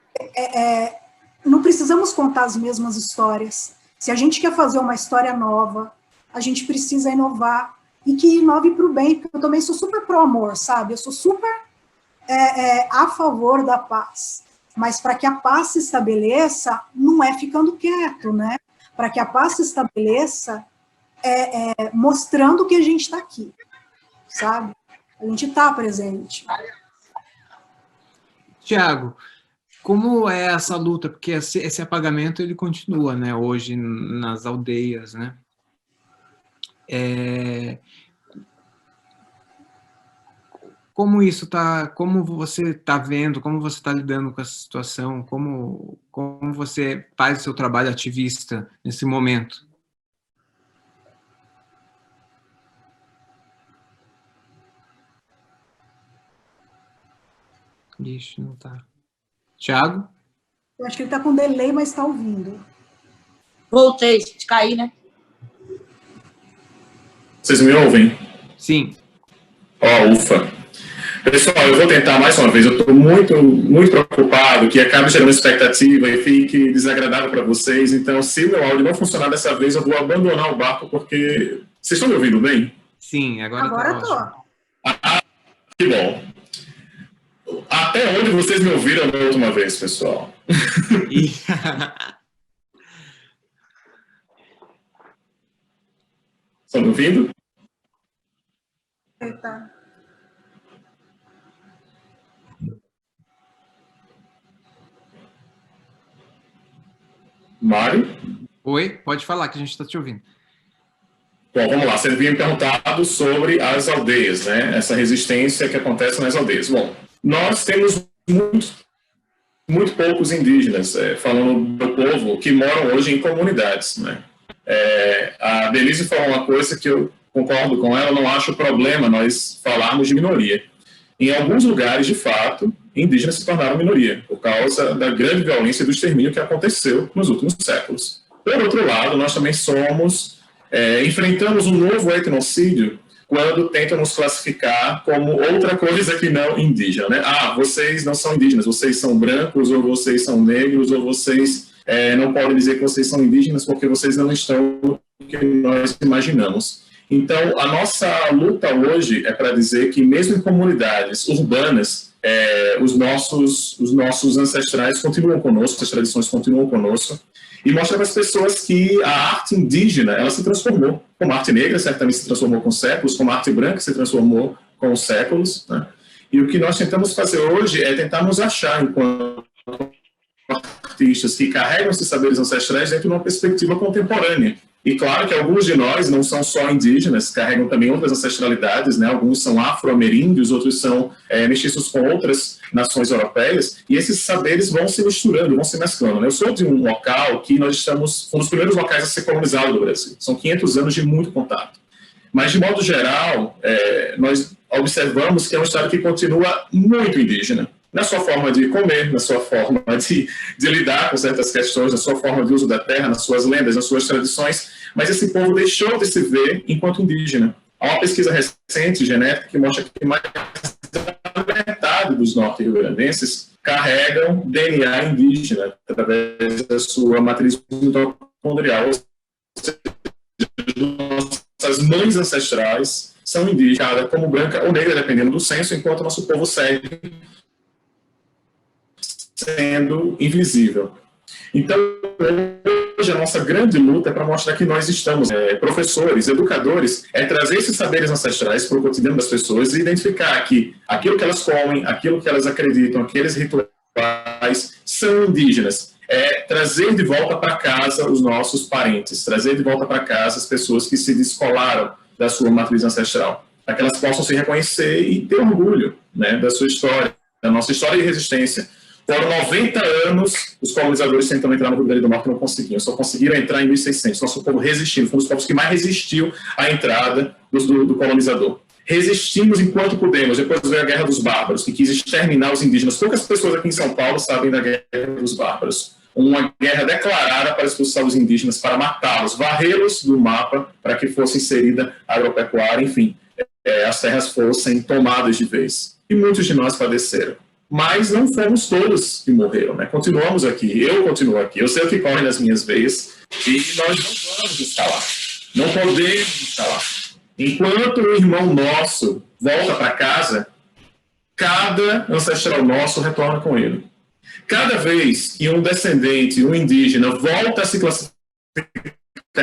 [SPEAKER 3] não precisamos contar as mesmas histórias. Se a gente quer fazer uma história nova, a gente precisa inovar, e que inove para o bem, porque eu também sou super pró-amor, sabe? Eu sou super a favor da paz. Mas para que a paz se estabeleça, não é ficando quieto, né? Para que a paz se estabeleça, mostrando que a gente está aqui, sabe? A gente está presente.
[SPEAKER 1] Tiago, como é essa luta? Porque esse apagamento, ele continua, né, hoje nas aldeias, né? Como isso tá, como você está vendo, como você está lidando com essa situação, como você faz o seu trabalho ativista nesse momento? Ixi, não tá. Tiago?
[SPEAKER 3] Eu acho que ele está com delay, mas está ouvindo.
[SPEAKER 2] Voltei, gente, caí, né?
[SPEAKER 5] Vocês me ouvem?
[SPEAKER 1] Sim.
[SPEAKER 5] Ufa. Pessoal, eu vou tentar mais uma vez. Eu estou muito, muito preocupado que acabe gerando expectativa e fique desagradável para vocês. Então, se o meu áudio não funcionar dessa vez, eu vou abandonar o barco, porque... Vocês estão me ouvindo bem?
[SPEAKER 1] Sim, agora tá ótimo.
[SPEAKER 5] Que bom. Até onde vocês me ouviram da última vez, pessoal? Estão me ouvindo?
[SPEAKER 3] Eita.
[SPEAKER 5] Mário?
[SPEAKER 1] Oi, pode falar que a gente está te ouvindo.
[SPEAKER 5] Bom, vamos lá. Você havia me perguntado sobre as aldeias, né? Essa resistência que acontece nas aldeias. Bom, nós temos muito poucos indígenas, falando do povo, que moram hoje em comunidades, né? A Belize falou uma coisa que eu concordo com ela, não acho problema nós falarmos de minoria. Em alguns lugares, de fato, indígenas se tornaram minoria, por causa da grande violência e do extermínio que aconteceu nos últimos séculos. Por outro lado, nós também enfrentamos um novo etnocídio quando tentam nos classificar como outra coisa que não indígena, né? Vocês não são indígenas, vocês são brancos, ou vocês são negros, ou vocês não podem dizer que vocês são indígenas porque vocês não estão no que nós imaginamos. Então, a nossa luta hoje é para dizer que, mesmo em comunidades urbanas, os nossos ancestrais continuam conosco, as tradições continuam conosco, e mostra para as pessoas que a arte indígena, ela se transformou. Como a arte negra certamente se transformou com séculos, como a arte branca se transformou com os séculos, né? E o que nós tentamos fazer hoje é tentar nos achar enquanto artistas que carregam esses saberes ancestrais dentro de uma perspectiva contemporânea. E claro que alguns de nós não são só indígenas, carregam também outras ancestralidades, né? Alguns são afro-ameríndios, outros são mestiços com outras nações europeias, e esses saberes vão se misturando, vão se mesclando, né? Eu sou de um local que nós estamos, um dos primeiros locais a ser colonizado do Brasil. São 500 anos de muito contato. Mas, de modo geral, nós observamos que é um estado que continua muito indígena, na sua forma de comer, na sua forma de lidar com certas questões, na sua forma de uso da terra, nas suas lendas, nas suas tradições, mas esse povo deixou de se ver enquanto indígena. Há uma pesquisa recente, genética, que mostra que mais da metade dos norte-riograndenses carregam DNA indígena através da sua matriz mitocondrial, ou seja, nossas mães ancestrais são indígenas, como branca ou negra, dependendo do censo, enquanto o nosso povo segue sendo invisível. Então, hoje a nossa grande luta é para mostrar que nós estamos, professores, educadores, trazer esses saberes ancestrais para o cotidiano das pessoas e identificar que aquilo que elas comem, aquilo que elas acreditam, aqueles rituais são indígenas. Trazer de volta para casa os nossos parentes, trazer de volta para casa as pessoas que se descolaram da sua matriz ancestral, para que elas possam se reconhecer e ter orgulho, né, da sua história, da nossa história de resistência. Foram 90 anos os colonizadores tentando entrar no Rio Grande do Norte e não conseguiam, só conseguiram entrar em 1600. Nosso povo resistindo, fomos os povos que mais resistiu à entrada do colonizador. Resistimos enquanto pudemos. Depois veio a Guerra dos Bárbaros, que quis exterminar os indígenas. Poucas pessoas aqui em São Paulo sabem da Guerra dos Bárbaros. Uma guerra declarada para expulsar os indígenas, para matá-los, varrê-los do mapa, para que fosse inserida a agropecuária, enfim, as terras fossem tomadas de vez. E muitos de nós padeceram. Mas não fomos todos que morreram, né? Continuamos aqui, eu continuo aqui, eu sei o que corre nas minhas veias, e nós não vamos escalar, não podemos escalar. Enquanto um irmão nosso volta para casa, cada ancestral nosso retorna com ele. Cada vez que um descendente, um indígena, volta a se classificar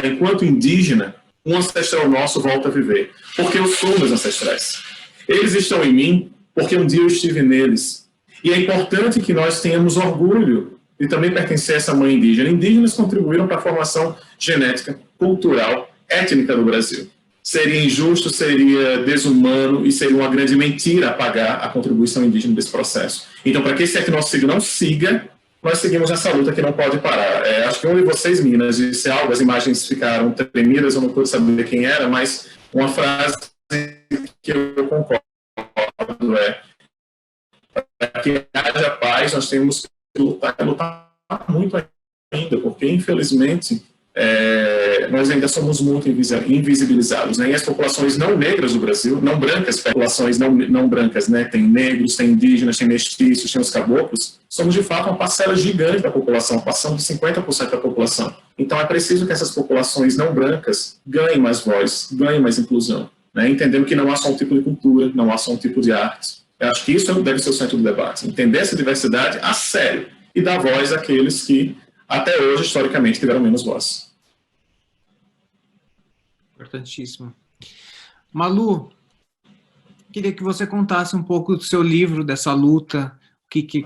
[SPEAKER 5] enquanto indígena, um ancestral nosso volta a viver. Porque eu sou meus ancestrais. Eles estão em mim porque um dia eu estive neles. E é importante que nós tenhamos orgulho de também pertencer a essa mãe indígena. Indígenas contribuíram para a formação genética, cultural, étnica do Brasil. Seria injusto, seria desumano e seria uma grande mentira apagar a contribuição indígena desse processo. Então, para que esse etnocídio não siga, nós seguimos essa luta que não pode parar. Acho que um de vocês, meninas, disse algo, as imagens ficaram tremidas, eu não pude saber quem era, mas uma frase que eu concordo para que haja paz, nós temos que lutar muito ainda, porque, infelizmente, nós ainda somos muito invisibilizados, né? E as populações não negras do Brasil, não brancas, populações não brancas, né? Tem negros, tem indígenas, tem mestiços, tem os caboclos, somos de fato uma parcela gigante da população, passando de 50% da população. Então é preciso que essas populações não brancas ganhem mais voz, ganhem mais inclusão, né? Entendendo que não há só um tipo de cultura, não há só um tipo de arte. Eu acho que isso deve ser o centro do debate, entender essa diversidade a sério e dar voz àqueles que até hoje, historicamente, tiveram menos voz.
[SPEAKER 1] Importantíssimo. Malu, queria que você contasse um pouco do seu livro, dessa luta,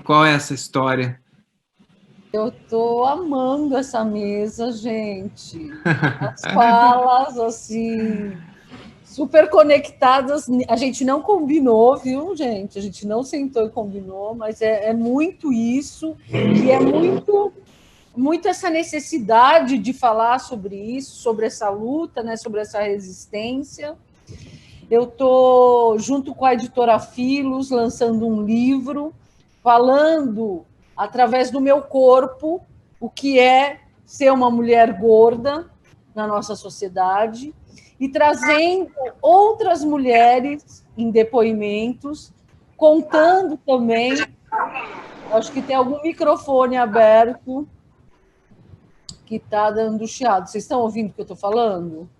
[SPEAKER 1] qual é essa história?
[SPEAKER 4] Eu estou amando essa mesa, gente. As falas, assim, super conectadas. A gente não combinou, viu, gente? A gente não sentou e combinou, mas é muito isso, e é muito essa necessidade de falar sobre isso, sobre essa luta, né, sobre essa resistência. Eu estou, junto com a editora Filos, lançando um livro, falando, através do meu corpo, o que é ser uma mulher gorda na nossa sociedade, e trazendo outras mulheres em depoimentos, contando também, acho que tem algum microfone aberto, que está dando chiado. Vocês estão ouvindo o que eu estou falando?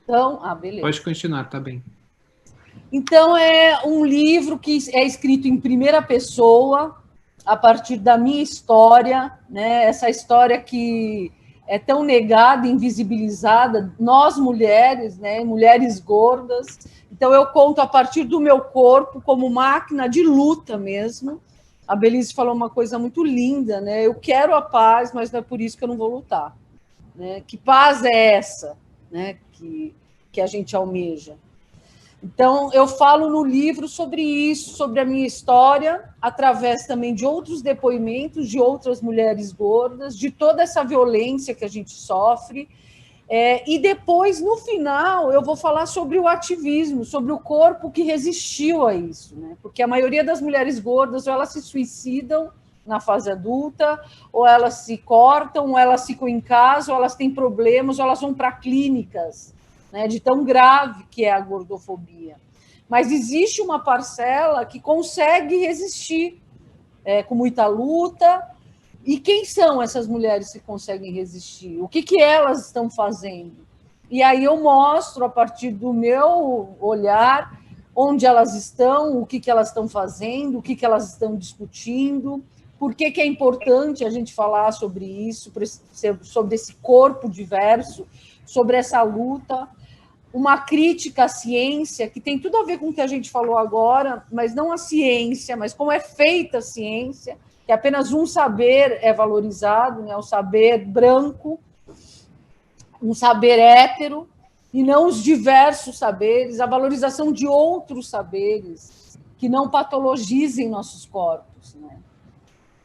[SPEAKER 4] Então, beleza.
[SPEAKER 1] Pode continuar, tá bem.
[SPEAKER 4] Então, é um livro que é escrito em primeira pessoa, a partir da minha história, né? Essa história que é tão negada, invisibilizada, nós mulheres, né? Mulheres gordas. Então, eu conto a partir do meu corpo, como máquina de luta mesmo. A Belize falou uma coisa muito linda, né? Eu quero a paz, mas não é por isso que eu não vou lutar, né? Que paz é essa, né? Que a gente almeja. Então, eu falo no livro sobre isso, sobre a minha história, através também de outros depoimentos de outras mulheres gordas, de toda essa violência que a gente sofre. E depois, no final, eu vou falar sobre o ativismo, sobre o corpo que resistiu a isso, né? Porque a maioria das mulheres gordas, ou elas se suicidam na fase adulta, ou elas se cortam, ou elas ficam em casa, ou elas têm problemas, ou elas vão para clínicas, né, de tão grave que é a gordofobia. Mas existe uma parcela que consegue resistir com muita luta. E quem são essas mulheres que conseguem resistir? O que elas estão fazendo? E aí eu mostro, a partir do meu olhar, onde elas estão, o que elas estão fazendo, o que elas estão discutindo, por que é importante a gente falar sobre isso, sobre esse corpo diverso, sobre essa luta, uma crítica à ciência, que tem tudo a ver com o que a gente falou agora, mas não a ciência, mas como é feita a ciência, que apenas um saber é valorizado, né, o saber branco, um saber hétero, e não os diversos saberes, a valorização de outros saberes que não patologizem nossos corpos, né?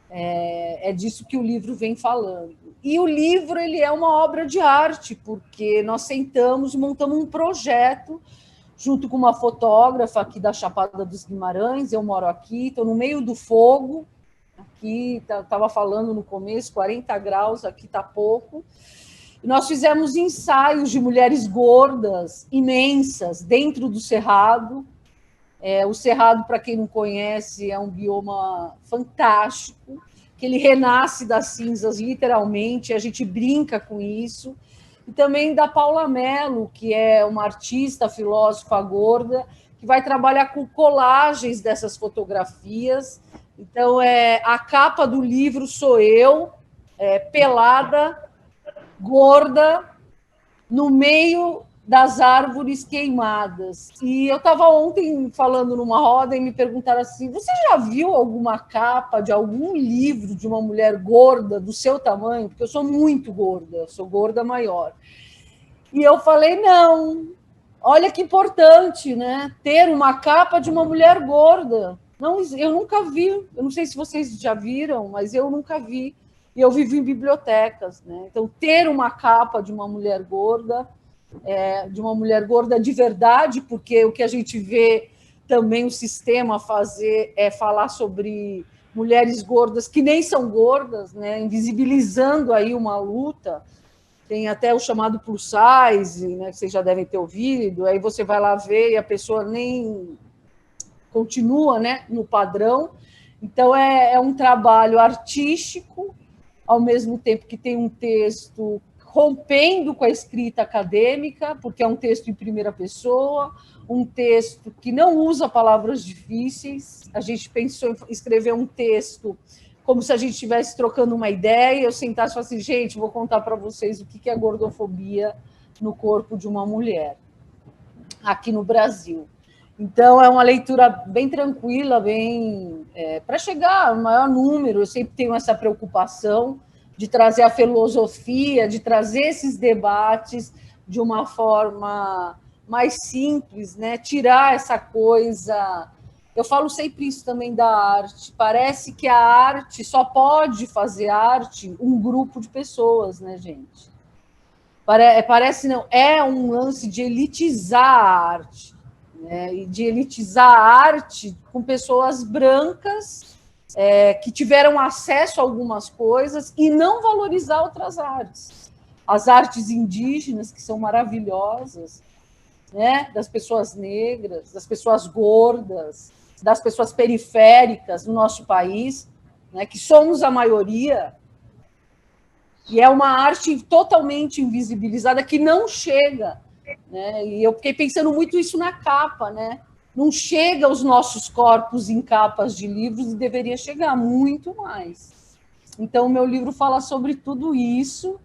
[SPEAKER 4] É disso que o livro vem falando. E o livro, ele é uma obra de arte, porque nós sentamos e montamos um projeto junto com uma fotógrafa aqui da Chapada dos Guimarães. Eu moro aqui, estou no meio do fogo, aqui estava falando no começo, 40 graus, aqui está pouco. Nós fizemos ensaios de mulheres gordas, imensas, dentro do Cerrado. O Cerrado, para quem não conhece, é um bioma fantástico, que ele renasce das cinzas, literalmente, a gente brinca com isso. E também da Paula Mello, que é uma artista, filósofa gorda, que vai trabalhar com colagens dessas fotografias. Então, a capa do livro sou eu, pelada, gorda, no meio das árvores queimadas. E eu estava ontem falando numa roda e me perguntaram assim, você já viu alguma capa de algum livro de uma mulher gorda do seu tamanho? Porque eu sou muito gorda, eu sou gorda maior. E eu falei, não. Olha que importante, né? Ter uma capa de uma mulher gorda. Não, eu nunca vi. Eu não sei se vocês já viram, mas eu nunca vi. E eu vivo em bibliotecas, né? Então, ter uma capa de uma mulher gorda, de uma mulher gorda de verdade, porque o que a gente vê também o sistema fazer é falar sobre mulheres gordas que nem são gordas, né? Invisibilizando aí uma luta. Tem até o chamado plus size, né? Que vocês já devem ter ouvido, aí você vai lá ver e a pessoa nem continua, né? No padrão. Então, é um trabalho artístico, ao mesmo tempo que tem um texto rompendo com a escrita acadêmica, porque é um texto em primeira pessoa, um texto que não usa palavras difíceis. A gente pensou em escrever um texto como se a gente estivesse trocando uma ideia, eu sentasse e falasse assim, gente, vou contar para vocês o que é a gordofobia no corpo de uma mulher, aqui no Brasil. Então, é uma leitura bem tranquila, bem para chegar ao maior número. Eu sempre tenho essa preocupação de trazer a filosofia, de trazer esses debates de uma forma mais simples, né? Tirar essa coisa... Eu falo sempre isso também da arte. Parece que a arte só pode fazer arte um grupo de pessoas, né, gente? Parece não, é um lance de elitizar a arte, né? E de elitizar a arte com pessoas brancas que tiveram acesso a algumas coisas e não valorizar outras artes. As artes indígenas, que são maravilhosas, né? Das pessoas negras, das pessoas gordas, das pessoas periféricas no nosso país, né? Que somos a maioria, e é uma arte totalmente invisibilizada que não chega, né? E eu fiquei pensando muito isso na capa, né? Não chega aos nossos corpos em capas de livros e deveria chegar muito mais. Então, o meu livro fala sobre tudo isso,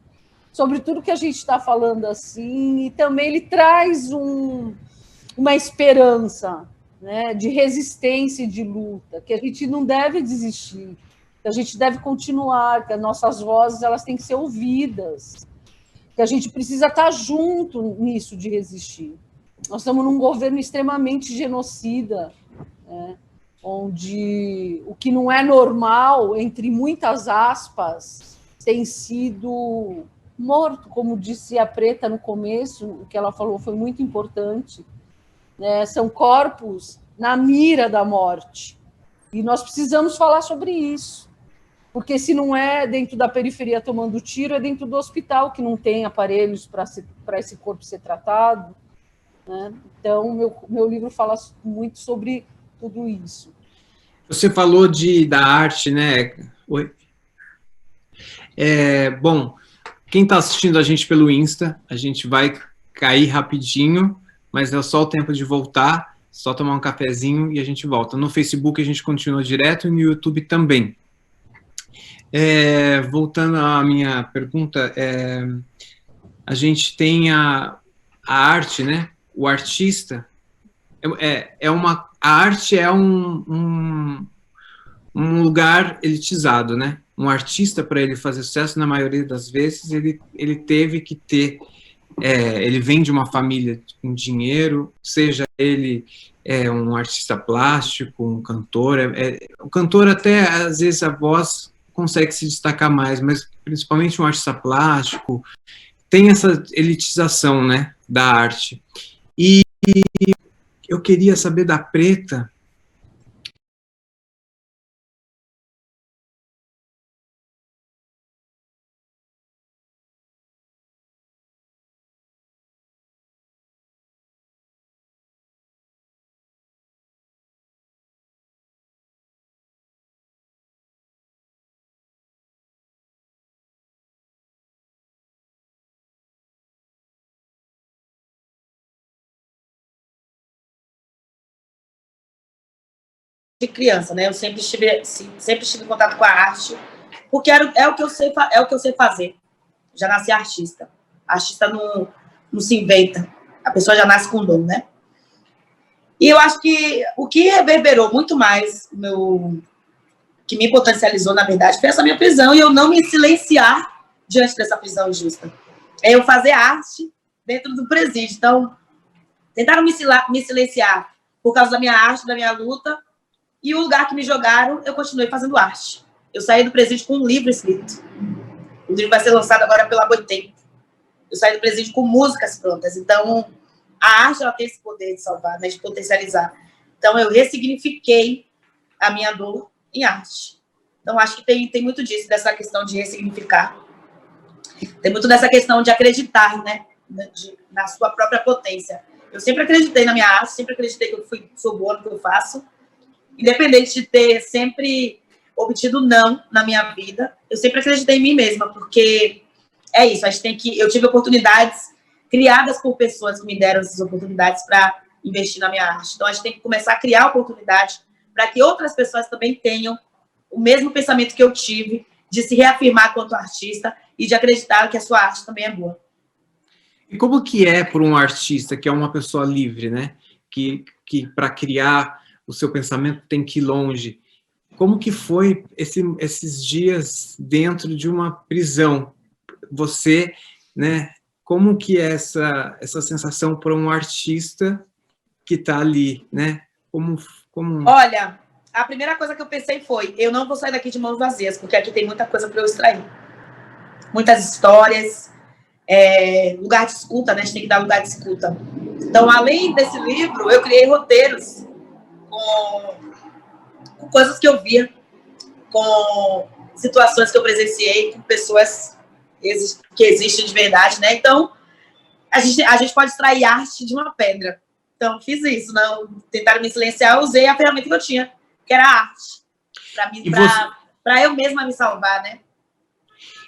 [SPEAKER 4] sobre tudo que a gente está falando assim, e também ele traz uma esperança, né, de resistência e de luta, que a gente não deve desistir, que a gente deve continuar, que as nossas vozes elas têm que ser ouvidas, que a gente precisa estar junto nisso de resistir. Nós estamos num governo extremamente genocida, né, onde o que não é normal, entre muitas aspas, tem sido morto, como disse a Preta no começo, o que ela falou foi muito importante, né? São corpos na mira da morte, e nós precisamos falar sobre isso, porque se não é dentro da periferia tomando tiro, é dentro do hospital que não tem aparelhos para esse corpo ser tratado, né? Então, meu livro fala muito sobre tudo isso.
[SPEAKER 1] Você falou da arte, né? Oi? Bom, quem está assistindo a gente pelo Insta, a gente vai cair rapidinho, mas é só o tempo de voltar, só tomar um cafezinho e a gente volta. No Facebook a gente continua direto e no YouTube também. Voltando à minha pergunta, a gente tem a arte, né? O artista a arte é um lugar elitizado, né? Um artista, para ele fazer sucesso, na maioria das vezes, ele teve que ter, ele vem de uma família com dinheiro, seja ele um artista plástico, um cantor, o cantor até, às vezes, a voz consegue se destacar mais, mas principalmente um artista plástico, tem essa elitização, né, da arte. E eu queria saber da Preta,
[SPEAKER 2] de criança, né? Eu sempre estive em contato com a arte, porque é o que eu sei fazer. Já nasci artista. Artista não se inventa. A pessoa já nasce com dom, né? E eu acho que o que reverberou muito mais, que me potencializou, na verdade, foi essa minha prisão, e eu não me silenciar diante dessa prisão injusta. É eu fazer arte dentro do presídio. Então, tentaram me silenciar por causa da minha arte, da minha luta, e o lugar que me jogaram, eu continuei fazendo arte. Eu saí do presídio com um livro escrito. O livro vai ser lançado agora pela Boitempo. Eu saí do presídio com músicas prontas. Então, a arte ela tem esse poder de salvar, né, de potencializar. Então, eu ressignifiquei a minha dor em arte. Então, acho que tem muito disso, dessa questão de ressignificar. Tem muito dessa questão de acreditar, né, na sua própria potência. Eu sempre acreditei na minha arte, sempre acreditei que eu sou boa no que eu faço. Independente de ter sempre obtido não na minha vida, eu sempre acreditei em mim mesma, porque é isso, eu tive oportunidades criadas por pessoas que me deram essas oportunidades para investir na minha arte. Então, a gente tem que começar a criar oportunidade para que outras pessoas também tenham o mesmo pensamento que eu tive, de se reafirmar quanto artista e de acreditar que a sua arte também é boa.
[SPEAKER 1] E como que é para um artista, que é uma pessoa livre, né? Que para criar o seu pensamento tem que ir longe. Como que foi esses dias dentro de uma prisão? Você, né? Como que é essa sensação para um artista que está ali, né?
[SPEAKER 2] Olha, a primeira coisa que eu pensei foi, eu não vou sair daqui de mãos vazias, porque aqui tem muita coisa para eu extrair. Muitas histórias, lugar de escuta, né? A gente tem que dar lugar de escuta. Então, além desse livro, eu criei roteiros com coisas que eu via, com situações que eu presenciei, com pessoas que existem de verdade, né? Então, a gente pode extrair arte de uma pedra. Então, fiz isso. Não tentaram me silenciar, eu usei a ferramenta que eu tinha, que era a arte, para eu mesma me salvar, né?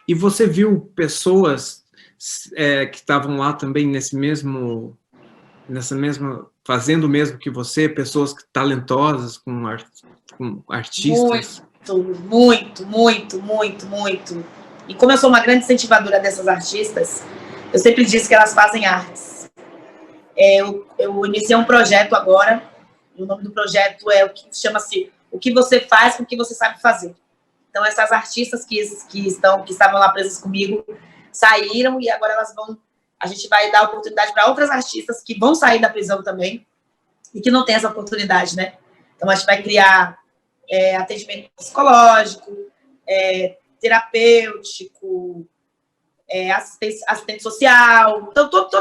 [SPEAKER 1] E você viu pessoas que estavam lá também fazendo o mesmo que você, pessoas talentosas, com artistas?
[SPEAKER 2] Muito. E como eu sou uma grande incentivadora dessas artistas, eu sempre disse que elas fazem artes. Eu iniciei um projeto agora, e o nome do projeto chama-se O que você faz com o que você sabe fazer. Então, essas artistas que estavam lá presas comigo saíram, e agora a gente vai dar oportunidade para outras artistas que vão sair da prisão também e que não têm essa oportunidade, né? Então, a gente vai criar atendimento psicológico, terapêutico, assistente social. Então, todos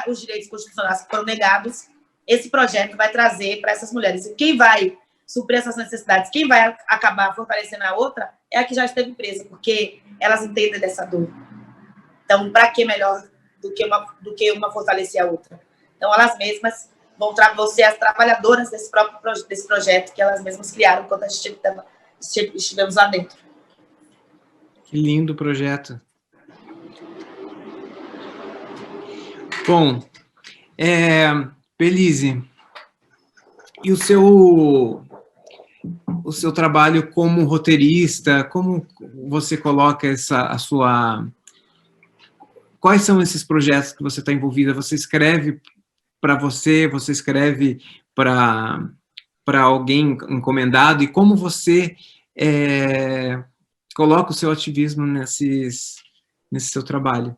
[SPEAKER 2] os direitos constitucionais que foram negados, esse projeto vai trazer para essas mulheres. E quem vai suprir essas necessidades, quem vai acabar fortalecendo a outra, é a que já esteve presa, porque elas entendem dessa dor. Então, para que melhor do que uma fortalecer a outra? Então, elas mesmas vão ser as trabalhadoras desse projeto que elas mesmas criaram quando a gente estivemos lá dentro.
[SPEAKER 1] Que lindo projeto. Bom, Belize, e o seu trabalho como roteirista, como você coloca a sua... Quais são esses projetos que você está envolvida? Você escreve para você escreve para alguém encomendado, e como você coloca o seu ativismo nesse seu trabalho?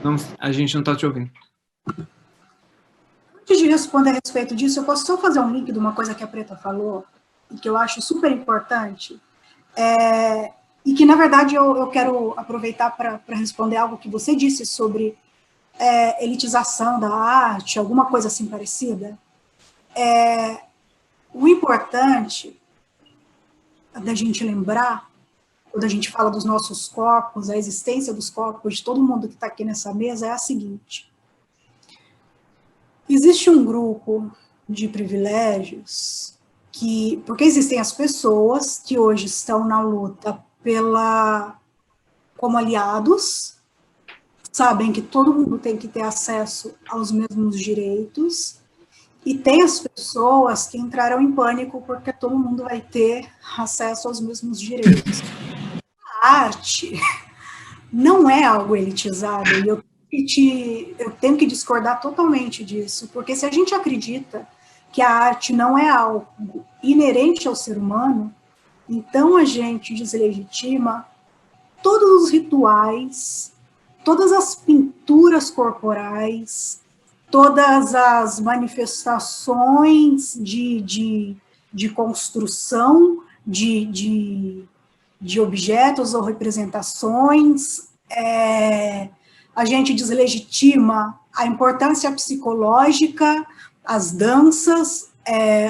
[SPEAKER 1] Não, a gente não está te ouvindo.
[SPEAKER 3] Antes de responder a respeito disso, eu posso só fazer um link de uma coisa que a Preta falou, e que eu acho super importante, e que, na verdade, eu quero aproveitar para responder algo que você disse sobre elitização da arte, alguma coisa assim parecida. O importante da gente lembrar, quando a gente fala dos nossos corpos, a existência dos corpos de todo mundo que está aqui nessa mesa, é a seguinte: existe um grupo de privilégios porque existem as pessoas que hoje estão na luta como aliados, sabem que todo mundo tem que ter acesso aos mesmos direitos, e tem as pessoas que entraram em pânico porque todo mundo vai ter acesso aos mesmos direitos. A arte não é algo elitizado, e eu tenho que discordar totalmente disso, porque se a gente acredita que a arte não é algo inerente ao ser humano, então a gente deslegitima todos os rituais, todas as pinturas corporais, todas as manifestações de construção de objetos ou representações. A gente deslegitima a importância psicológica, as danças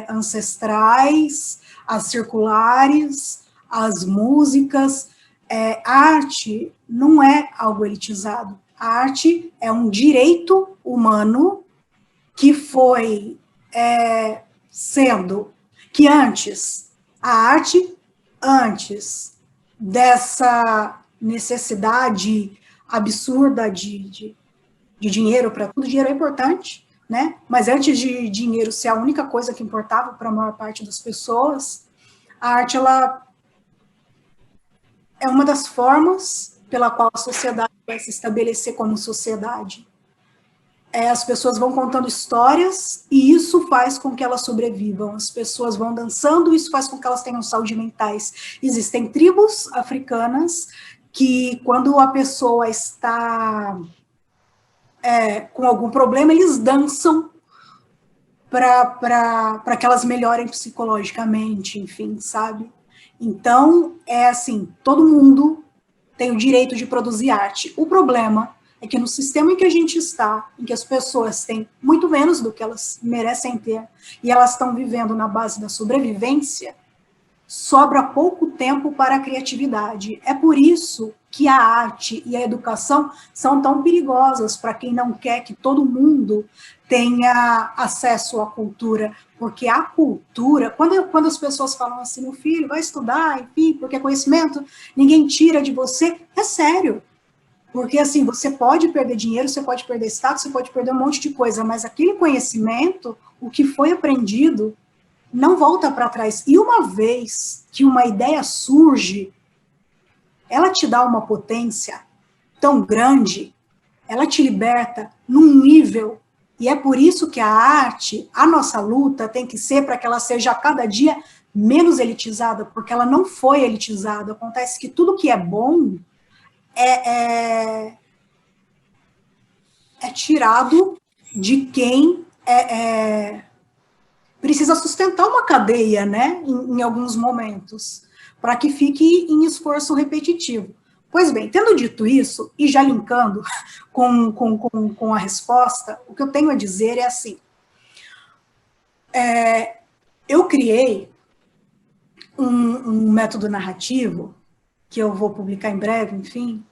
[SPEAKER 3] ancestrais, as circulares, as músicas. A arte não é algo elitizado. A arte é um direito humano que foi a arte, antes dessa necessidade absurda de dinheiro para tudo, dinheiro é importante, né? Mas antes de dinheiro ser a única coisa que importava para a maior parte das pessoas, a arte, ela é uma das formas pela qual a sociedade vai se estabelecer como sociedade. As pessoas vão contando histórias, e isso faz com que elas sobrevivam. As pessoas vão dançando, isso faz com que elas tenham saúde mentais. Existem tribos africanas que, quando a pessoa está com algum problema, eles dançam para que elas melhorem psicologicamente, enfim, sabe? Então, assim, todo mundo tem o direito de produzir arte. O problema é que no sistema em que a gente está, em que as pessoas têm muito menos do que elas merecem ter, e elas estão vivendo na base da sobrevivência, sobra pouco tempo para a criatividade. É por isso que a arte e a educação são tão perigosas para quem não quer que todo mundo tenha acesso à cultura, porque a cultura, quando as pessoas falam assim, meu filho, vai estudar, enfim, porque conhecimento ninguém tira de você, é sério. Porque, assim, você pode perder dinheiro, você pode perder status, você pode perder um monte de coisa, mas aquele conhecimento, o que foi aprendido, não volta para trás. E uma vez que uma ideia surge, ela te dá uma potência tão grande, ela te liberta num nível, e é por isso que a arte, a nossa luta tem que ser para que ela seja a cada dia menos elitizada, porque ela não foi elitizada. Acontece que tudo que é bom é tirado de quem precisa sustentar uma cadeia, né, em alguns momentos, para que fique em esforço repetitivo. Pois bem, tendo dito isso, e já linkando com a resposta, o que eu tenho a dizer é assim, eu criei um método narrativo, que eu vou publicar em breve, enfim,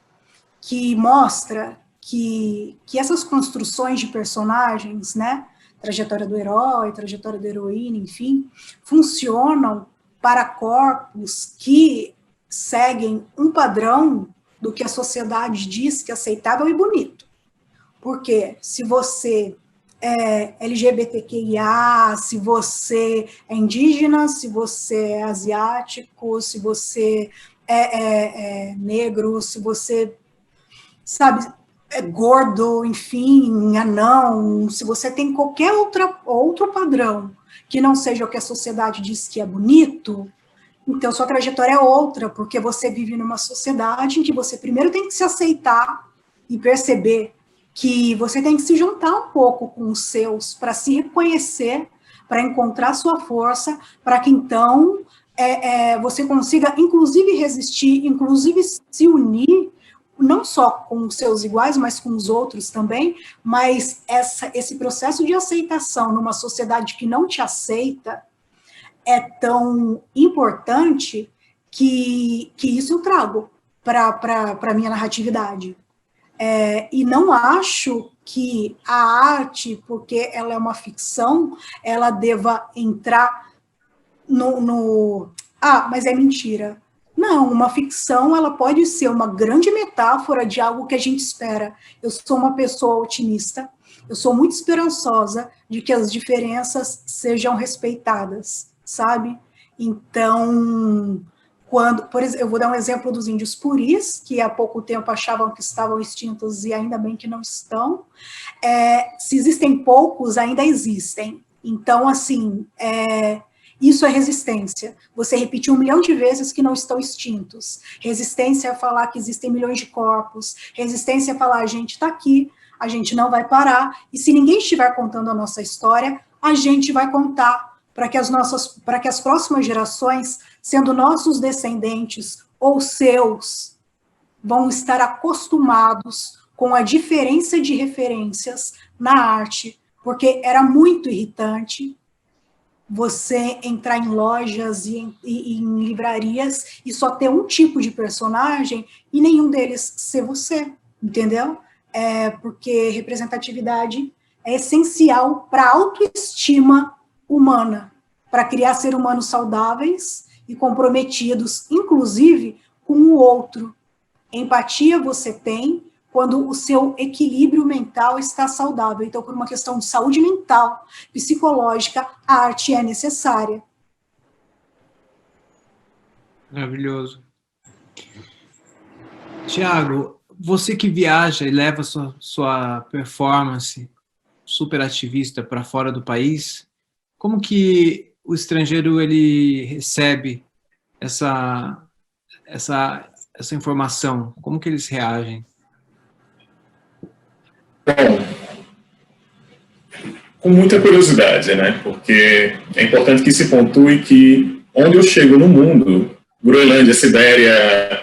[SPEAKER 3] que mostra que essas construções de personagens, né, trajetória do herói, trajetória da heroína, enfim, funcionam para corpos que seguem um padrão do que a sociedade diz que é aceitável e bonito. Porque se você LGBTQIA, se você é indígena, se você é asiático, se você é negro, se você, sabe, é gordo, enfim, anão, se você tem qualquer outro padrão que não seja o que a sociedade diz que é bonito, então sua trajetória é outra, porque você vive numa sociedade em que você primeiro tem que se aceitar e perceber que você tem que se juntar um pouco com os seus para se reconhecer, para encontrar sua força, para que então você consiga, inclusive, resistir, inclusive se unir, não só com os seus iguais, mas com os outros também, mas esse processo de aceitação numa sociedade que não te aceita é tão importante que isso eu trago para a minha narratividade. E não acho que a arte, porque ela é uma ficção, ela deva entrar mas é mentira. Não, uma ficção, ela pode ser uma grande metáfora de algo que a gente espera. Eu sou uma pessoa otimista, eu sou muito esperançosa de que as diferenças sejam respeitadas, sabe? Então, por exemplo, eu vou dar um exemplo dos índios puris, que há pouco tempo achavam que estavam extintos e ainda bem que não estão. Se existem poucos, ainda existem. Então, assim, isso é resistência. Você repetir 1 milhão de vezes que não estão extintos. Resistência é falar que existem milhões de corpos. Resistência é falar, a gente está aqui, a gente não vai parar, e se ninguém estiver contando a nossa história, a gente vai contar para que as próximas gerações, sendo nossos descendentes ou seus, vão estar acostumados com a diferença de referências na arte, porque era muito irritante você entrar em lojas e em livrarias e só ter um tipo de personagem e nenhum deles ser você, entendeu? Porque representatividade é essencial para a autoestima humana, para criar seres humanos saudáveis e comprometidos, inclusive, com o outro. Empatia você tem quando o seu equilíbrio mental está saudável. Então, por uma questão de saúde mental, psicológica, a arte é necessária.
[SPEAKER 1] Maravilhoso. Tiago, você que viaja e leva sua performance super ativista para fora do país, como que o estrangeiro ele recebe essa informação? Como que eles reagem?
[SPEAKER 5] Bom, com muita curiosidade, né? Porque é importante que se pontue que onde eu chego no mundo, Groenlândia, Sibéria,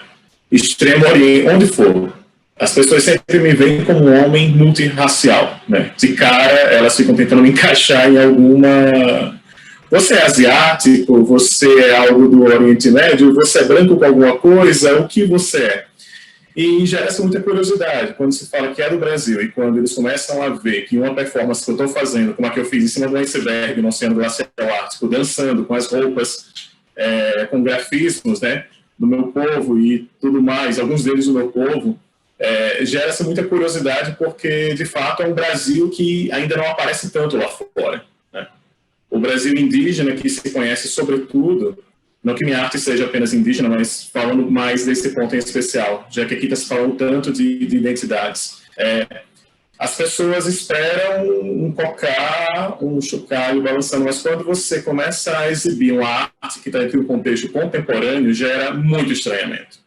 [SPEAKER 5] Extremo Oriente, onde for, as pessoas sempre me veem como um homem multirracial, né? De cara, elas ficam tentando me encaixar em alguma... Você é asiático, você é algo do Oriente Médio, você é branco com alguma coisa, o que você é? E gera-se muita curiosidade quando se fala que é do Brasil e quando eles começam a ver que uma performance que eu estou fazendo, como a que eu fiz em cima do iceberg, no Oceano Glacial Ártico, dançando com as roupas, com grafismos, né, do meu povo e tudo mais, alguns deles do meu povo, gera-se muita curiosidade porque, de fato, é um Brasil que ainda não aparece tanto lá fora, né? O Brasil indígena, que se conhece sobretudo, não que minha arte seja apenas indígena, mas falando mais desse ponto em especial, já que aqui está se falando tanto de identidades. As pessoas esperam um cocá, um chocalho balançando, mas quando você começa a exibir uma arte que está aqui no contexto contemporâneo, gera muito estranhamento.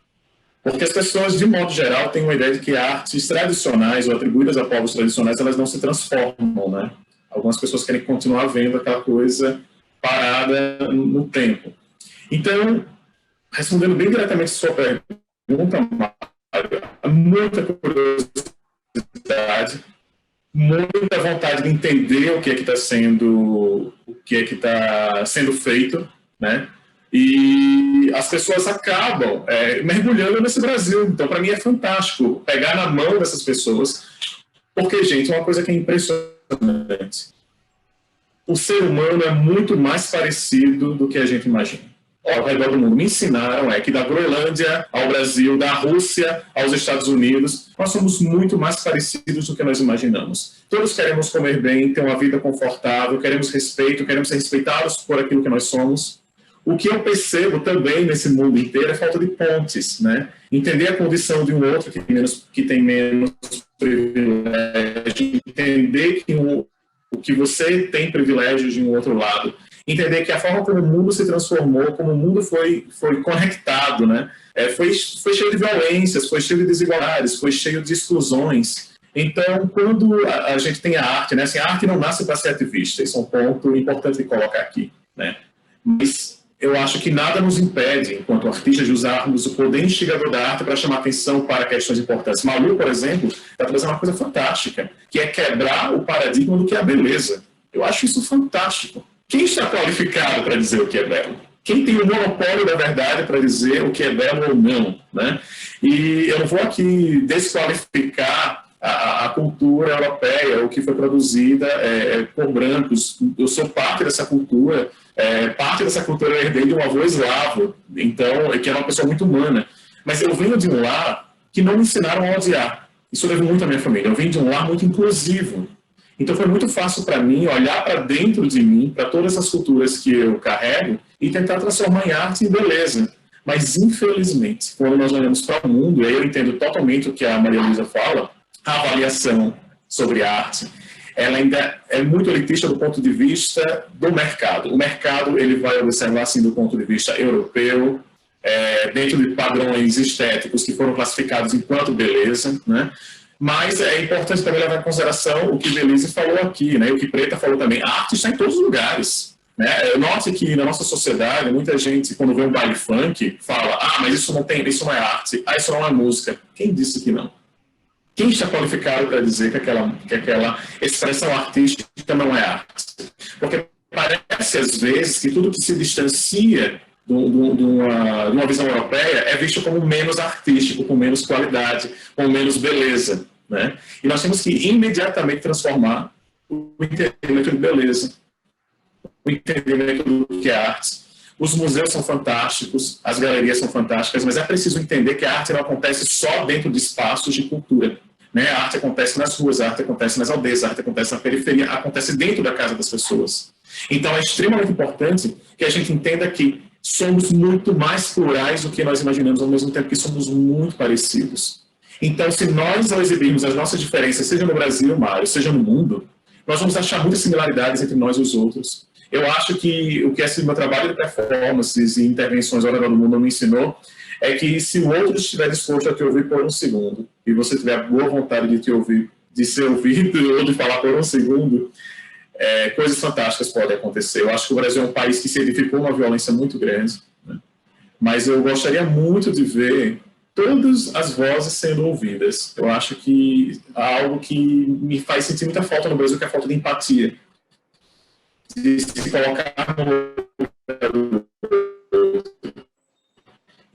[SPEAKER 5] Porque as pessoas, de modo geral, têm uma ideia de que artes tradicionais ou atribuídas a povos tradicionais, elas não se transformam, né? Algumas pessoas querem continuar vendo aquela coisa parada no tempo. Então, respondendo bem diretamente a sua pergunta, Mário, muita curiosidade, muita vontade de entender o que é que está sendo feito, né? E as pessoas acabam mergulhando nesse Brasil. Então, para mim, é fantástico pegar na mão dessas pessoas, porque, gente, uma coisa que é impressionante. O ser humano é muito mais parecido do que a gente imagina. ao redor do mundo me ensinaram é que da Groenlândia ao Brasil, da Rússia aos Estados Unidos, nós somos muito mais parecidos do que nós imaginamos. Todos queremos comer bem, ter uma vida confortável, queremos respeito, queremos ser respeitados por aquilo que nós somos. O que eu percebo também nesse mundo inteiro é falta de pontes, né? Entender a condição de um outro que tem menos privilégio, entender que você tem privilégios de um outro lado, entender que a forma como o mundo se transformou, como o mundo foi conectado, né? Foi cheio de violências, foi cheio de desigualdades, foi cheio de exclusões. Então, quando a gente tem a arte, né? Assim, a arte não nasce para ser ativista, isso é um ponto importante de colocar aqui, né? Mas eu acho que nada nos impede, enquanto artistas, de usarmos o poder instigador da arte para chamar atenção para questões importantes. Malu, por exemplo, está trazendo uma coisa fantástica, que é quebrar o paradigma do que é a beleza. Eu acho isso fantástico. Quem está qualificado para dizer o que é belo? Quem tem o monopólio da verdade para dizer o que é belo ou não, né? E eu não vou aqui desqualificar a cultura europeia, o que foi produzida por brancos. Eu sou parte dessa cultura. Parte dessa cultura eu herdei de um avô eslavo, então, que era uma pessoa muito humana. Mas eu venho de um lar que não me ensinaram a odiar. Isso levou muito à minha família. Eu venho de um lar muito inclusivo. Então foi muito fácil para mim olhar para dentro de mim, para todas essas culturas que eu carrego, e tentar transformar em arte e beleza. Mas, infelizmente, quando nós olhamos para o mundo, e aí eu entendo totalmente o que a Maria Luísa fala, a avaliação sobre a arte, ela ainda é muito elitista do ponto de vista do mercado. O mercado ele vai observar assim do ponto de vista europeu, dentro de padrões estéticos que foram classificados enquanto beleza, né? Mas é importante também levar em consideração o que Belize falou aqui, né? E o que Preta falou também. A arte está em todos os lugares, né? Note que na nossa sociedade muita gente quando vê um baile funk fala: mas isso não é arte, isso não é música. Quem disse que não? Quem está qualificado para dizer que aquela expressão artística não é arte? Porque parece, às vezes, que tudo que se distancia de uma visão europeia é visto como menos artístico, com menos qualidade, com menos beleza, né? E nós temos que imediatamente transformar o entendimento de beleza, o entendimento do que é arte. Os museus são fantásticos, as galerias são fantásticas, mas é preciso entender que a arte não acontece só dentro de espaços de cultura, né? A arte acontece nas ruas, a arte acontece nas aldeias, a arte acontece na periferia, acontece dentro da casa das pessoas. Então é extremamente importante que a gente entenda que somos muito mais plurais do que nós imaginamos, ao mesmo tempo que somos muito parecidos. Então, se nós, ao exibirmos as nossas diferenças, seja no Brasil, Mário, seja no mundo, nós vamos achar muitas similaridades entre nós e os outros. Eu acho que o que esse meu trabalho de performances e intervenções ao redor do mundo me ensinou é que se o outro estiver disposto a te ouvir por um segundo, e você tiver boa vontade de te ouvir, de ser ouvido ou de falar por um segundo, coisas fantásticas podem acontecer. Eu acho que o Brasil é um país que se edificou uma violência muito grande, né? Mas eu gostaria muito de ver todas as vozes sendo ouvidas. Eu acho que há algo que me faz sentir muita falta no Brasil, que é a falta de empatia. De se colocar no...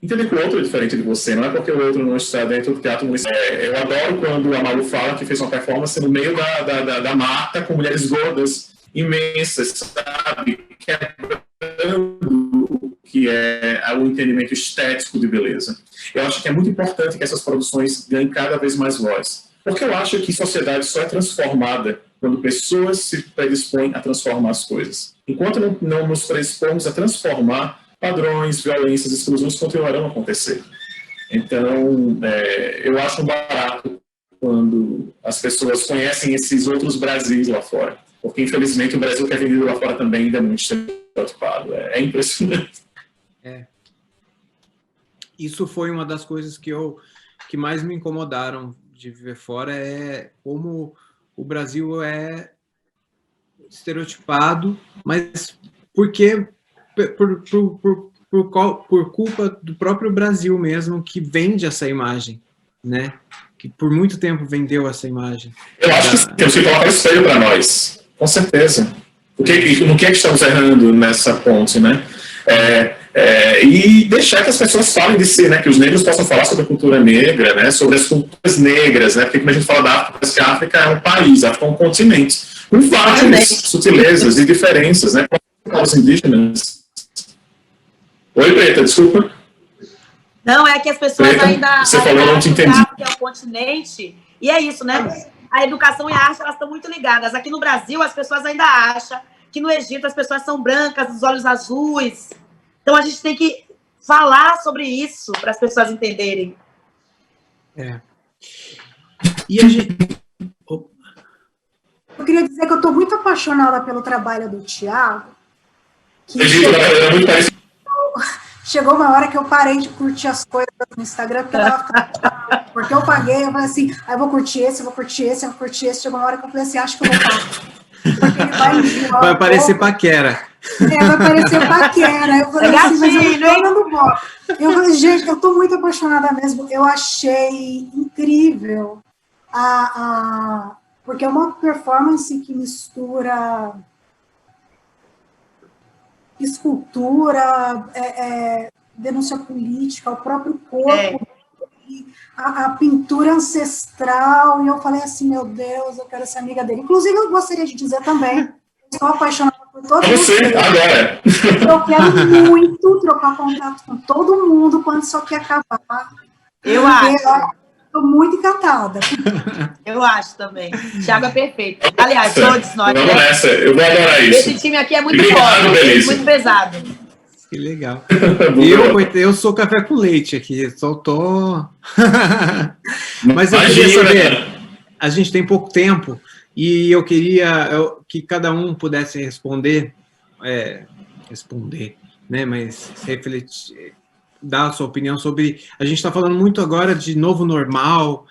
[SPEAKER 5] Entender que o outro é diferente de você, não é porque o outro não está dentro do teatro municipal. Eu adoro quando a Malu fala que fez uma performance no meio da mata com mulheres gordas, imensas, sabe? Quebrando o que é o entendimento estético de beleza. Eu acho que é muito importante que essas produções ganhem cada vez mais voz. Porque eu acho que sociedade só é transformada quando pessoas se predispõem a transformar as coisas. Enquanto não nos predispomos a transformar, padrões, violências, exclusões continuarão a acontecer. Então, eu acho barato quando as pessoas conhecem esses outros Brasis lá fora. Porque, infelizmente, o Brasil que é vendido lá fora também ainda é muito estereotipado. É impressionante.
[SPEAKER 1] Isso foi uma das coisas que mais me incomodaram de viver fora, é como o Brasil é estereotipado, mas porque... Por culpa do próprio Brasil mesmo, que vende essa imagem, né? Que por muito tempo vendeu essa imagem.
[SPEAKER 5] Eu acho que temos que colocar espelho para nós, com certeza. No que é que estamos errando nessa ponte, né? E deixar que as pessoas falem de si, né? Que os negros possam falar sobre a cultura negra, né? Sobre as culturas negras, né? Porque quando a gente fala da África, parece que a África é um país, a África é um continente, com várias sutilezas e diferenças, né? Os indígenas. Oi, Preta, desculpa.
[SPEAKER 2] Não, é que as pessoas
[SPEAKER 5] Preta,
[SPEAKER 2] ainda
[SPEAKER 5] você falou, não te entendi.
[SPEAKER 2] que é o continente, e é isso, né? A educação e a arte, elas estão muito ligadas. Aqui no Brasil, as pessoas ainda acham que no Egito as pessoas são brancas, dos olhos azuis. Então, a gente tem que falar sobre isso para as pessoas entenderem.
[SPEAKER 1] E a gente...
[SPEAKER 3] Eu queria dizer que eu estou muito apaixonada pelo trabalho do Thiago.
[SPEAKER 5] Egito, na verdade, é muito parecido.
[SPEAKER 3] Chegou uma hora que eu parei de curtir as coisas no Instagram, porque eu paguei, eu falei assim, eu vou curtir esse, eu vou curtir esse, eu vou curtir esse. Chegou uma hora que eu falei assim, acho que eu vou parar. Porque ele vai
[SPEAKER 1] aparecer paquera.
[SPEAKER 3] Vai aparecer paquera. Eu falei assim, mas eu não tô dando bola. Eu falei, gente, eu tô muito apaixonada mesmo. Eu achei incrível porque é uma performance que mistura escultura, denúncia política, o próprio corpo, a pintura ancestral, e eu falei assim, meu Deus, eu quero ser amiga dele. Inclusive, eu gostaria de dizer também, estou apaixonada por todo mundo.
[SPEAKER 5] Você, agora.
[SPEAKER 3] Eu quero muito trocar contato com todo mundo quando isso aqui acabar.
[SPEAKER 2] Eu acho.
[SPEAKER 3] Estou muito encantada.
[SPEAKER 2] Eu acho também. Thiago é perfeito. Aliás, todos nós.
[SPEAKER 5] Vamos nessa, eu vou adorar isso.
[SPEAKER 2] Esse time aqui é muito forte, muito pesado.
[SPEAKER 1] Que legal. Eu sou café com leite aqui, só tô... Mas eu queria saber, a gente tem pouco tempo, e eu queria que cada um pudesse responder, né, mas refletir, dar a sua opinião sobre... A gente está falando muito agora de novo normal,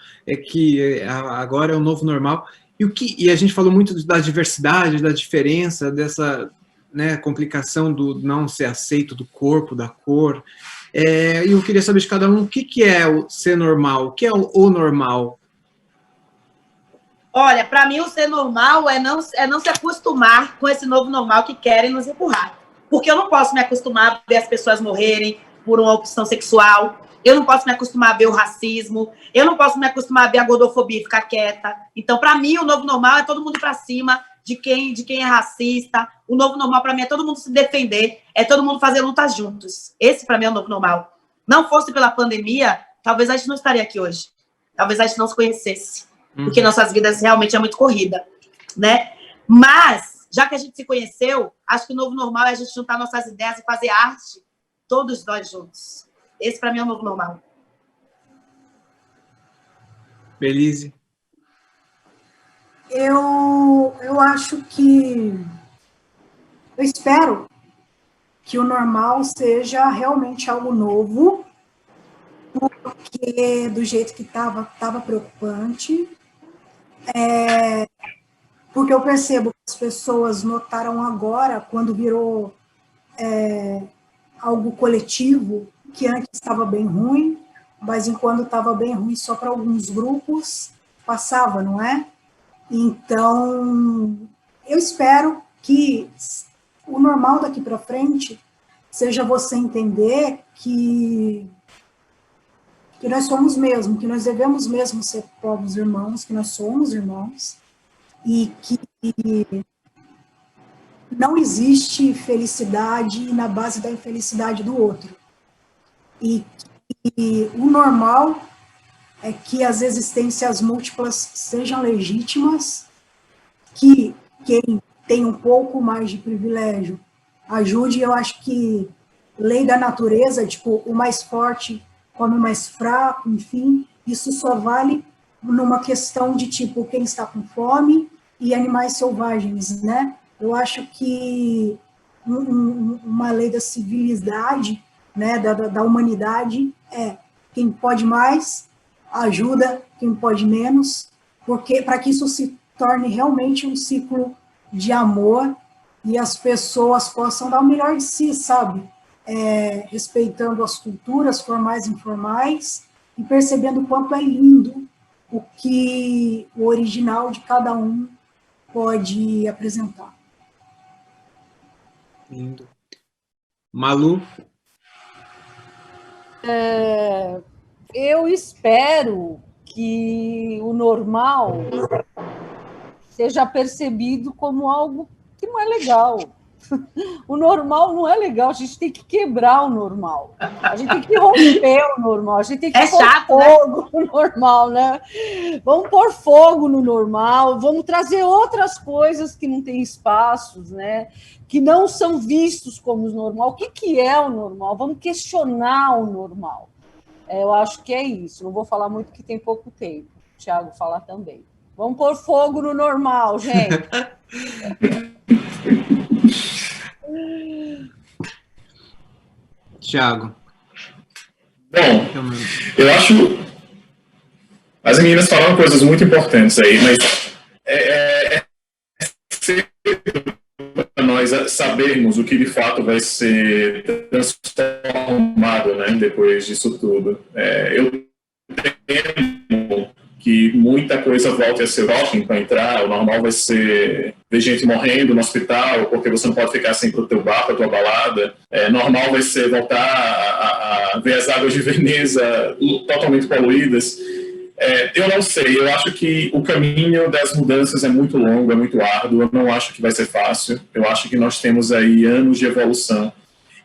[SPEAKER 1] que agora é o novo normal, e a gente falou muito da diversidade, da diferença, dessa, né, complicação do não ser aceito do corpo, da cor, e eu queria saber de cada um o que é o ser normal, o que é o normal.
[SPEAKER 2] Olha, para mim o ser normal é não se acostumar com esse novo normal que querem nos empurrar. Porque eu não posso me acostumar a ver as pessoas morrerem por uma opção sexual, eu não posso me acostumar a ver o racismo, eu não posso me acostumar a ver a gordofobia e ficar quieta. Então, para mim, o novo normal é todo mundo para cima de quem é racista. O novo normal, para mim, é todo mundo se defender, é todo mundo fazer luta juntos. Esse, para mim, é o novo normal. Não fosse pela pandemia, talvez a gente não estaria aqui hoje. Talvez a gente não se conhecesse, porque nossas vidas realmente é muito corrida, né? Mas, já que a gente se conheceu, acho que o novo normal é a gente juntar nossas ideias e fazer arte, todos nós juntos. Esse, para mim, é o novo normal.
[SPEAKER 1] Belize?
[SPEAKER 3] Eu acho que... Eu espero que o normal seja realmente algo novo, porque do jeito que estava preocupante. Porque eu percebo que as pessoas notaram agora, quando virou algo coletivo, que antes estava bem ruim, mas enquanto estava bem ruim só para alguns grupos, passava, não é? Então, eu espero que o normal daqui para frente seja você entender que nós somos mesmo, que nós devemos mesmo ser povos irmãos, que nós somos irmãos, e que não existe felicidade na base da infelicidade do outro. E o normal é que as existências múltiplas sejam legítimas, que quem tem um pouco mais de privilégio ajude. Eu acho que lei da natureza, tipo, o mais forte come o mais fraco, enfim, isso só vale numa questão de, tipo, quem está com fome e animais selvagens, né? Eu acho que uma lei da civilidade, né, da humanidade, quem pode mais ajuda quem pode menos, porque para que isso se torne realmente um ciclo de amor e as pessoas possam dar o melhor de si, sabe? Respeitando as culturas formais e informais e percebendo o quanto é lindo o que o original de cada um pode apresentar.
[SPEAKER 1] Lindo. Malu?
[SPEAKER 4] Eu espero que o normal seja percebido como algo que não é legal, O normal não é legal, a gente tem que quebrar o normal. A gente tem que romper o normal, a gente tem que pôr
[SPEAKER 2] chato,
[SPEAKER 4] fogo no normal, né? Vamos pôr fogo no normal, vamos trazer outras coisas que não têm espaços, né? Que não são vistos como o normal. O que é o normal? Vamos questionar o normal. Eu acho que é isso. Não vou falar muito porque tem pouco tempo. O Thiago falar também. Vamos pôr fogo no normal, gente.
[SPEAKER 1] Thiago.
[SPEAKER 5] Bom, eu acho... As meninas falaram coisas muito importantes aí, mas é para nós sabermos o que de fato vai ser transformado, né, depois disso tudo. Eu temo que muita coisa volte a ser shopping para entrar, o normal vai ser ver gente morrendo no hospital, porque você não pode ficar sem para o teu bar, para a tua balada. Normal vai ser voltar a ver as águas de Veneza totalmente poluídas. Eu não sei, eu acho que o caminho das mudanças é muito longo, é muito árduo, eu não acho que vai ser fácil, eu acho que nós temos aí anos de evolução,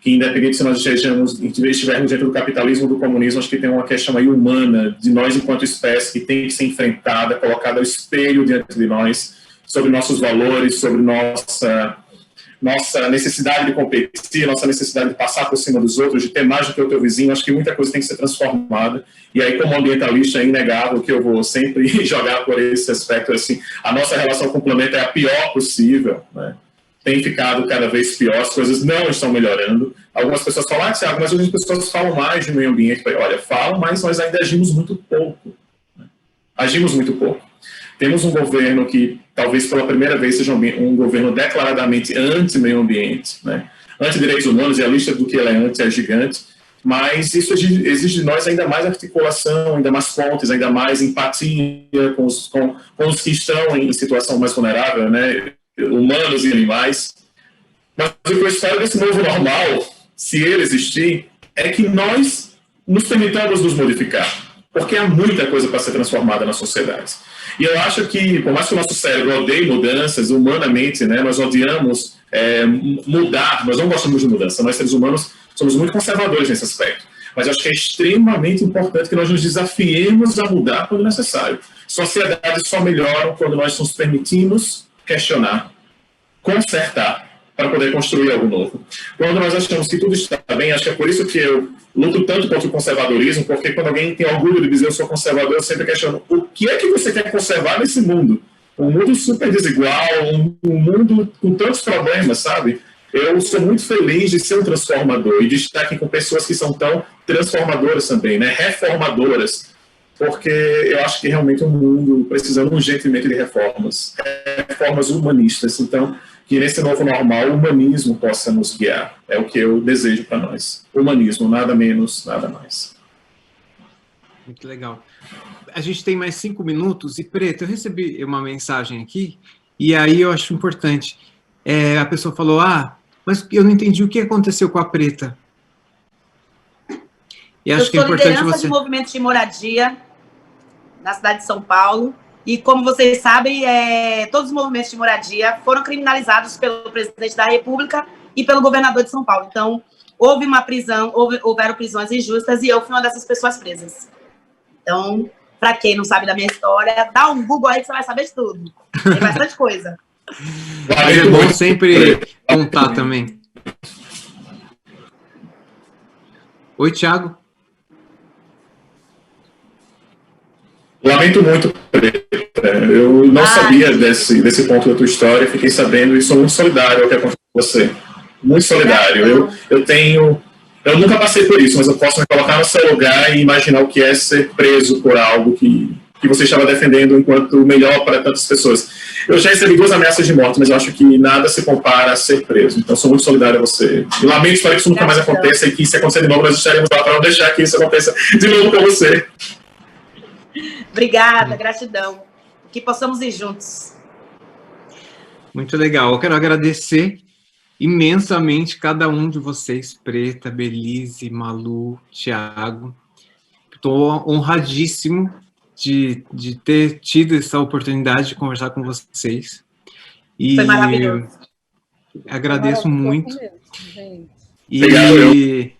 [SPEAKER 5] que independente se nós estivermos dentro do capitalismo ou do comunismo, acho que tem uma questão aí humana, de nós enquanto espécie, que tem que ser enfrentada, colocada ao espelho diante de nós, sobre nossos valores, sobre nossa necessidade de competir, nossa necessidade de passar por cima dos outros, de ter mais do que o teu vizinho. Acho que muita coisa tem que ser transformada. E aí, como ambientalista, é inegável que eu vou sempre jogar por esse aspecto, assim, a nossa relação com o planeta é a pior possível, né? Tem ficado cada vez pior, as coisas não estão melhorando. Algumas pessoas falam, Thiago, mas outras pessoas falam mais de meio ambiente. Olha, falam, mas nós ainda agimos muito pouco, né? Agimos muito pouco. Temos um governo que, talvez pela primeira vez, seja um governo declaradamente anti-meio ambiente, né? Anti-direitos humanos, e a lista do que ele é anti é gigante, mas isso exige de nós ainda mais articulação, ainda mais pontes, ainda mais empatia com os que estão em situação mais vulnerável, né? Humanos e animais. Mas o que eu espero desse novo normal, se ele existir, é que nós nos permitamos nos modificar, porque há muita coisa para ser transformada na sociedade. E eu acho que, por mais que o nosso cérebro odeie mudanças, humanamente, né, nós odiamos mudar, nós não gostamos de mudança, nós seres humanos somos muito conservadores nesse aspecto. Mas eu acho que é extremamente importante que nós nos desafiemos a mudar quando necessário. Sociedades só melhoram quando nós nos permitimos questionar, consertar, para poder construir algo novo. Quando nós achamos que tudo está bem, acho que é por isso que eu luto tanto contra o conservadorismo, porque quando alguém tem orgulho de dizer eu sou conservador, eu sempre questiono o que é que você quer conservar nesse mundo? Um mundo super desigual, um mundo com tantos problemas, sabe? Eu sou muito feliz de ser um transformador e de estar aqui com pessoas que são tão transformadoras também, né? Reformadoras, porque eu acho que realmente o mundo precisa urgentemente de reformas humanistas. Então, que nesse novo normal o humanismo possa nos guiar. É o que eu desejo para nós. Humanismo, nada menos, nada mais.
[SPEAKER 1] Muito legal. A gente tem mais 5 minutos, e Preta, eu recebi uma mensagem aqui, e aí eu acho importante. A pessoa falou, mas eu não entendi o que aconteceu com a Preta. E acho que é importante
[SPEAKER 2] liderança
[SPEAKER 1] você...
[SPEAKER 2] de movimento de moradia na cidade de São Paulo. E como vocês sabem, todos os movimentos de moradia foram criminalizados pelo presidente da República e pelo governador de São Paulo. Então, houve uma prisão, houveram prisões injustas e eu fui uma dessas pessoas presas. Então, para quem não sabe da minha história, dá um Google aí que você vai saber de tudo. Tem bastante coisa.
[SPEAKER 1] É bom sempre contar também. Oi, Thiago.
[SPEAKER 5] Lamento muito, Preta. Eu não sabia desse ponto da tua história, fiquei sabendo e sou muito solidário ao que aconteceu com você. Muito solidário. Eu nunca passei por isso, mas eu posso me colocar no seu lugar e imaginar o que é ser preso por algo que você estava defendendo enquanto melhor para tantas pessoas. Eu já recebi 2 ameaças de morte, mas eu acho que nada se compara a ser preso. Então, sou muito solidário a você. E lamento, espero que isso nunca mais aconteça e que, se acontecer de novo, nós estaremos lá para não deixar que isso aconteça de novo com você.
[SPEAKER 2] Obrigada, gratidão. Que possamos ir juntos.
[SPEAKER 1] Muito legal. Eu quero agradecer imensamente cada um de vocês, Preta, Belize, Malu, Thiago. Estou honradíssimo de ter tido essa oportunidade de conversar com vocês.
[SPEAKER 2] Foi maravilhoso.
[SPEAKER 1] Agradeço muito.
[SPEAKER 4] Mesmo, gente.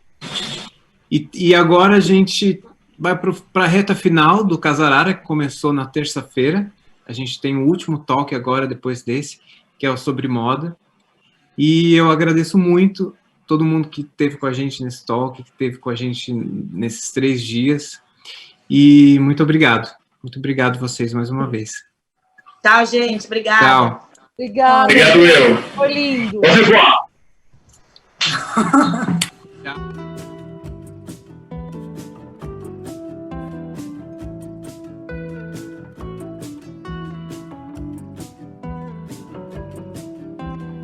[SPEAKER 1] E agora a gente vai para a reta final do Casarara, que começou na terça-feira. A gente tem o último talk agora, depois desse, que é o sobre moda. E eu agradeço muito todo mundo que esteve com a gente nesse talk, que esteve com a gente nesses 3 dias. E muito obrigado. Muito obrigado vocês mais uma vez.
[SPEAKER 2] Tchau, gente. Obrigada.
[SPEAKER 1] Tchau.
[SPEAKER 4] Obrigada.
[SPEAKER 5] Obrigado, eu.
[SPEAKER 4] Foi lindo.
[SPEAKER 5] Au revoir.
[SPEAKER 1] Tchau.